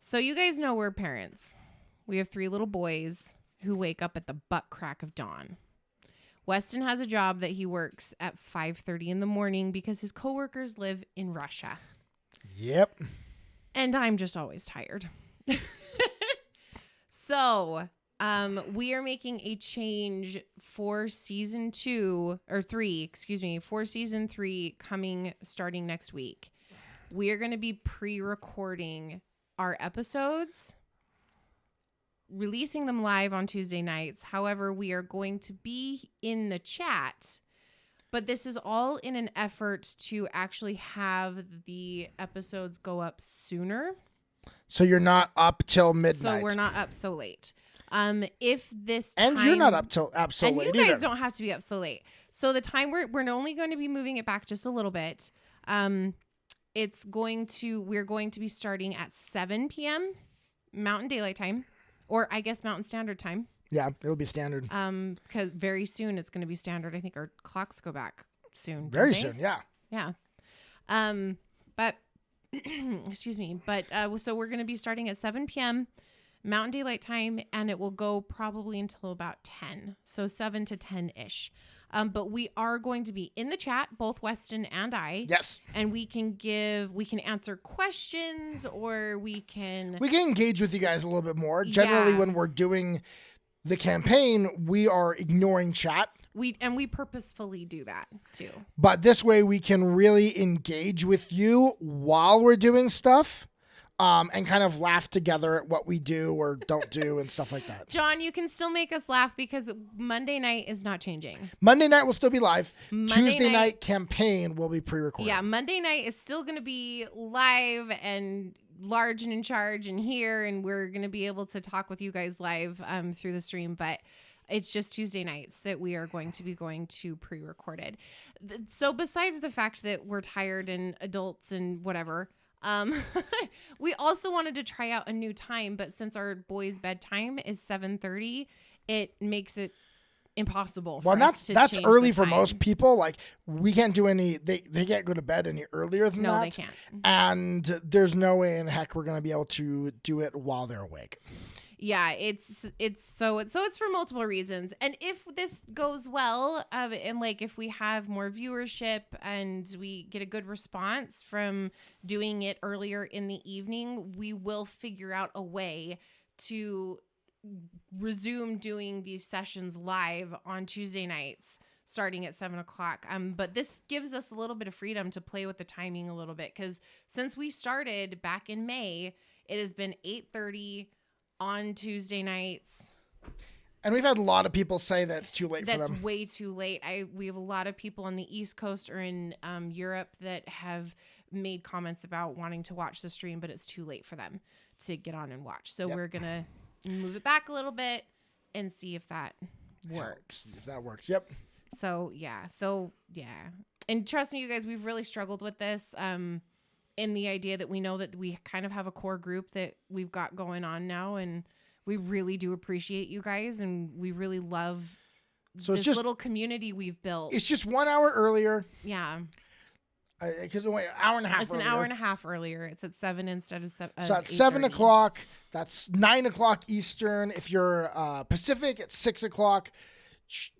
So you guys know we're parents. We have 3 little boys who wake up at the butt crack of dawn. Weston has a job that he works at 5:30 in the morning because his coworkers live in Russia. Yep. And I'm just always tired. So, we are making a change for season 3 starting next week. We are going to be pre-recording our episodes, releasing them live on Tuesday nights. However, we are going to be in the chat, but this is all in an effort to actually have the episodes go up sooner. So you're not up till midnight. So we're not up so late. If this and time, you're not up so and late you guys either. don't have to be up so late. So the time we're only going to be moving it back just a little bit. We're going to be starting at 7 p.m. Mountain Daylight Time, or I guess Mountain Standard Time. Yeah, it'll be standard. Because very soon it's going to be standard. I think our clocks go back soon. Very soon, yeah. Yeah. But excuse me. But so we're going to be starting at 7 p.m. Mountain Daylight Time, and it will go probably until about 10. So 7 to 10-ish. But we are going to be in the chat, both Weston and I. Yes. And we can answer questions, or we can engage with you guys a little bit more. Generally, when we're doing the campaign, we are ignoring chat. We purposefully do that too. But this way we can really engage with you while we're doing stuff. And kind of laugh together at what we do or don't do and stuff like that. John, you can still make us laugh because Monday night is not changing. Monday night will still be live. Monday Tuesday night campaign will be pre-recorded. Yeah, Monday night is still going to be live and large and in charge and here, and we're going to be able to talk with you guys live through the stream, but it's just Tuesday nights that we are going to be going to pre-recorded. So besides the fact that we're tired and adults and whatever, we also wanted to try out a new time, but since our boys' bedtime is 7:30, it makes it impossible for us to that's change early the for time. most people. Like we can't do any they can't go to bed any earlier than that. No, they can't. And there's no way in heck we're going to be able to do it while they're awake. Yeah, it's for multiple reasons. And if this goes well, and like if we have more viewership and we get a good response from doing it earlier in the evening, we will figure out a way to resume doing these sessions live on Tuesday nights starting at 7:00. But this gives us a little bit of freedom to play with the timing a little bit, because since we started back in May, it has been 8:30 on Tuesday nights. And we've had a lot of people say that it's too late for them. That's way too late. We have a lot of people on the East Coast or in Europe that have made comments about wanting to watch the stream, but it's too late for them to get on and watch. So we're going to move it back a little bit and see if that works. If that works, yep. So, yeah. And trust me, you guys, we've really struggled with this. In the idea that we know that we kind of have a core group that we've got going on and we really do appreciate you guys, and we really love this little community we've built. It's just 1 hour earlier. Yeah. Because an hour and a half It's earlier. an hour and a half earlier. It's at 7 instead of 7. So at 7:00, that's 9:00 Eastern. If you're Pacific, it's 6:00.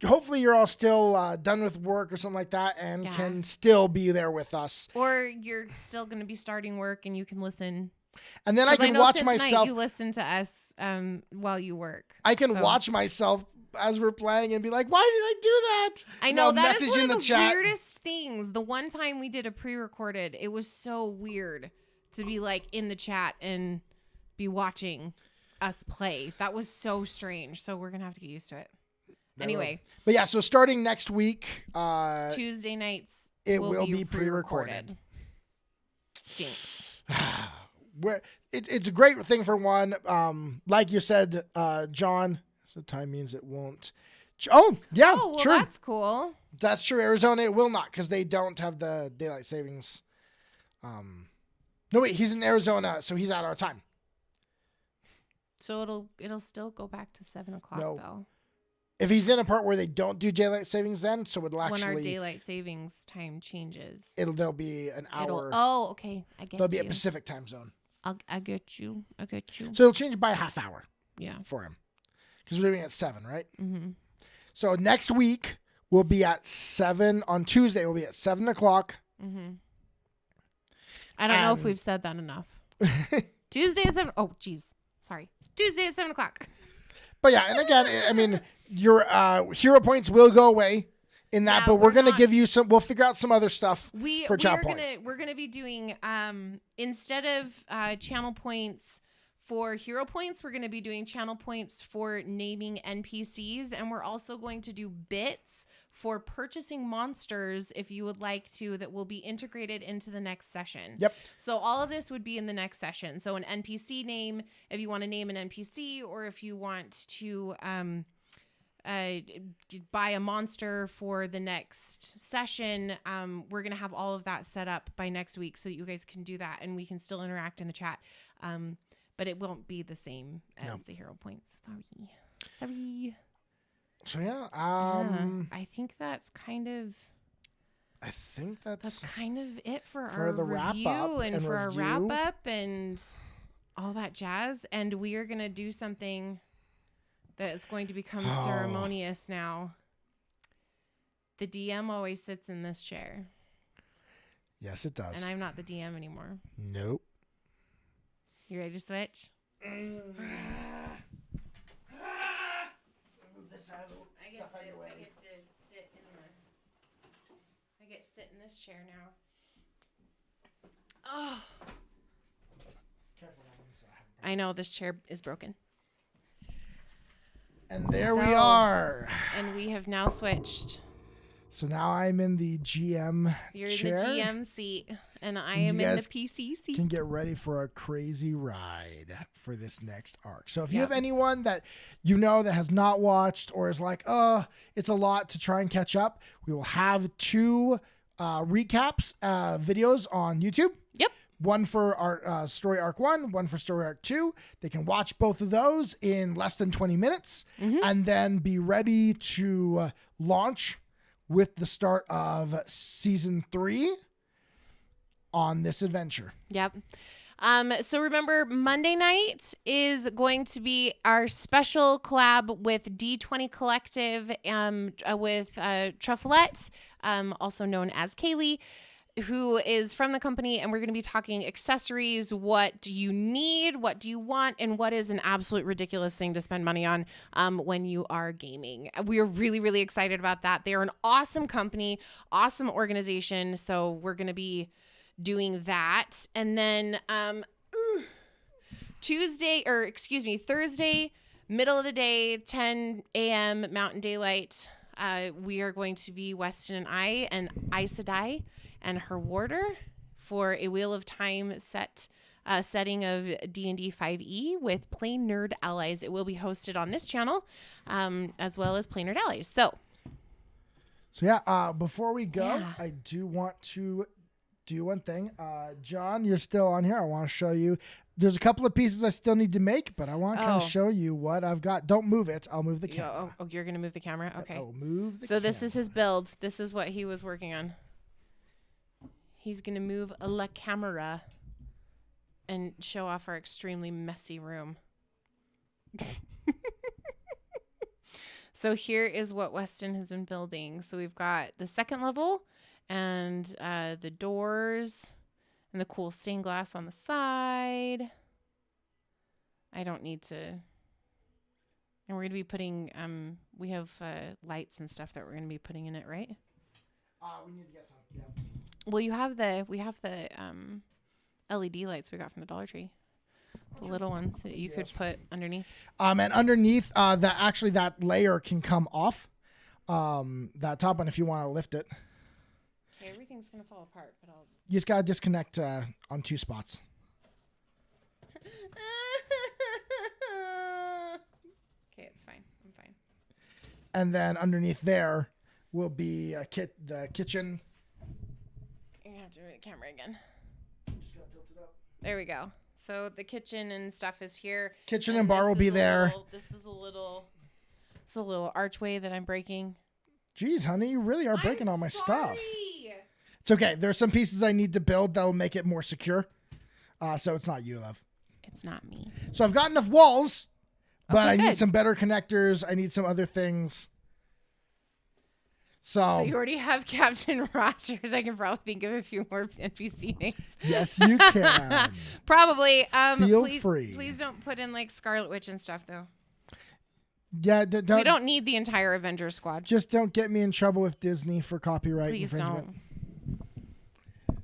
Hopefully you're all still done with work or something like that and can still be there with us. Or you're still going to be starting work and you can listen. And then I can watch myself. You listen to us while you work. I can watch myself as we're playing and be like, why did I do that? I know, that message is one in of the the chat. weirdest things. The one time we did a pre-recorded, it was so weird to be like in the chat and be watching us play. That was so strange. So we're going to have to get used to it. Anyway. But yeah, so starting next week, Tuesday nights, it will be pre-recorded. Jinx. It's a great thing for one. Like you said, John, so time means it won't. Oh, yeah, well, sure. That's cool. That's true. Arizona, it will not, because they don't have the daylight savings. No, wait, he's in Arizona, so he's at our time. So it'll still go back to 7:00 though. If he's in a part where they don't do daylight savings, then so it'll actually when our daylight savings time changes, there'll be an hour. Okay, I get. There'll be a Pacific time zone. I get you. So it'll change by a half hour. Yeah. For him, because we're doing it at 7, right? Mm-hmm. So next week we'll be at 7 on Tuesday. We'll be at 7:00. Mm-hmm. I don't know if we've said that enough. Tuesday at 7. Oh, geez. Sorry. It's Tuesday at 7:00. But yeah, and again, I mean, your hero points will go away in that, but we're going to give you some, we'll figure out some other stuff for chat points. We're going to be doing, instead of channel points For hero points, we're going to be doing channel points for naming NPCs, and we're also going to do bits for purchasing monsters if you would like to, that will be integrated into the next session. Yep. So all of this would be in the next session. So an NPC name, if you want to name an NPC, or if you want to buy a monster for the next session, we're going to have all of that set up by next week so that you guys can do that and we can still interact in the chat. But it won't be the same as the hero points. Sorry. So yeah, I think that's kind of that's kind of it for our the review wrap-up and and for our review. wrap up and all that jazz. And we are gonna do something that is going to become ceremonious now. The DM always sits in this chair. Yes, it does. And I'm not the DM anymore. Nope. You ready to switch? I get to sit in this chair now. Oh. I know this chair is broken. And there we are. And we have now switched. So now I'm in the GM You're chair. in the GM seat, and I am in the PC seat. Can get ready for a crazy ride for this next arc. So if you have anyone that you know that has not watched or is like, it's a lot to try and catch up, we will have 2 recaps videos on YouTube. Yep. One for our story arc 1, one for story arc 2. They can watch both of those in less than 20 minutes and then be ready to launch with the start of season 3 on this adventure. Yep. So remember, Monday night is going to be our special collab with D20 Collective, with Truffelette, also known as Kaylee, who is from the company, and we're going to be talking accessories. What do you need? What do you want? And what is an absolute ridiculous thing to spend money on when you are gaming? We are really, really excited about that. They are an awesome company, awesome organization. So we're going to be doing that. And then Thursday, middle of the day, 10 a.m. Mountain Daylight, we are going to be Weston and I and Aes Sedai and her warder for a Wheel of Time setting of D&D 5e with Plain Nerd Allies. It will be hosted on this channel, as well as Plain Nerd Allies. So yeah, before we go, I do want to do one thing. John, you're still on here. I want to show you. There's a couple of pieces I still need to make, but I want to kind of show you what I've got. Don't move it. I'll move the camera. Oh, you're going to move the camera? Okay. I'll move the camera. So this is his build. This is what he was working on. He's going to move la camera and show off our extremely messy room. So here is what Weston has been building. So we've got the second level and the doors and the cool stained glass on the side. I don't need to. And we're going to be putting, we have lights and stuff that we're going to be putting in it, right? We need to get some, yeah. Well, we have the LED lights we got from the Dollar Tree. The little ones that you could put underneath. And underneath, that layer can come off. That top one if you want to lift it. Okay, everything's gonna fall apart, but I'll. You just gotta disconnect on 2 spots. Okay, it's fine. I'm fine. And then underneath there will be the kitchen. You're gonna have to do the camera again. Just gotta tilt it up. There we go. So the kitchen and stuff is here. Kitchen and bar will be there. This is a little archway that I'm breaking. Jeez, honey, you really are breaking all my stuff. Sorry. It's okay. There's some pieces I need to build that will make it more secure. So it's not you, love. It's not me. So I've got enough walls, but I need good. some better connectors. I need some other things. So you already have Captain Rogers. I can probably think of a few more NPC names. Yes, you can. Probably. Feel free. Please don't put in like Scarlet Witch and stuff, though. Yeah, we don't need the entire Avengers squad. Just don't get me in trouble with Disney for copyright Please infringement. don't.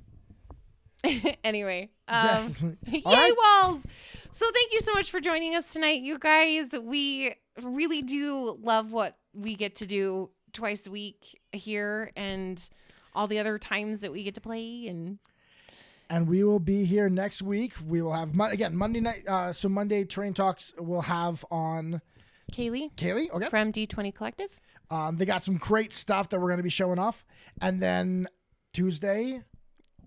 Anyway, Yes. yay All right. walls. So thank you so much for joining us tonight, you guys. We really do love what we get to do twice a week here and all the other times that we get to play. And we will be here next week. We will have, again, Monday night. So Monday Train Talks we'll have on Kaylee, okay. from D20 Collective. They got some great stuff that we're going to be showing off. And then Tuesday,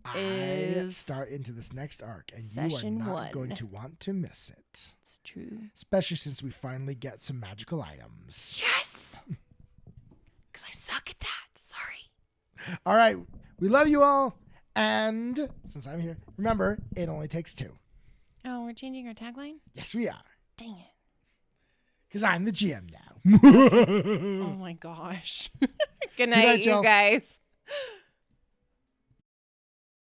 I start into this next arc. And you are not going to want to miss it. It's true. Especially since we finally get some magical items. Yes! Because I suck at that. Sorry. All right. We love you all. And since I'm here, remember, it only takes two. Oh, we're changing our tagline? Yes, we are. Dang it. Because I'm the GM now. Oh my gosh. Good night, you guys.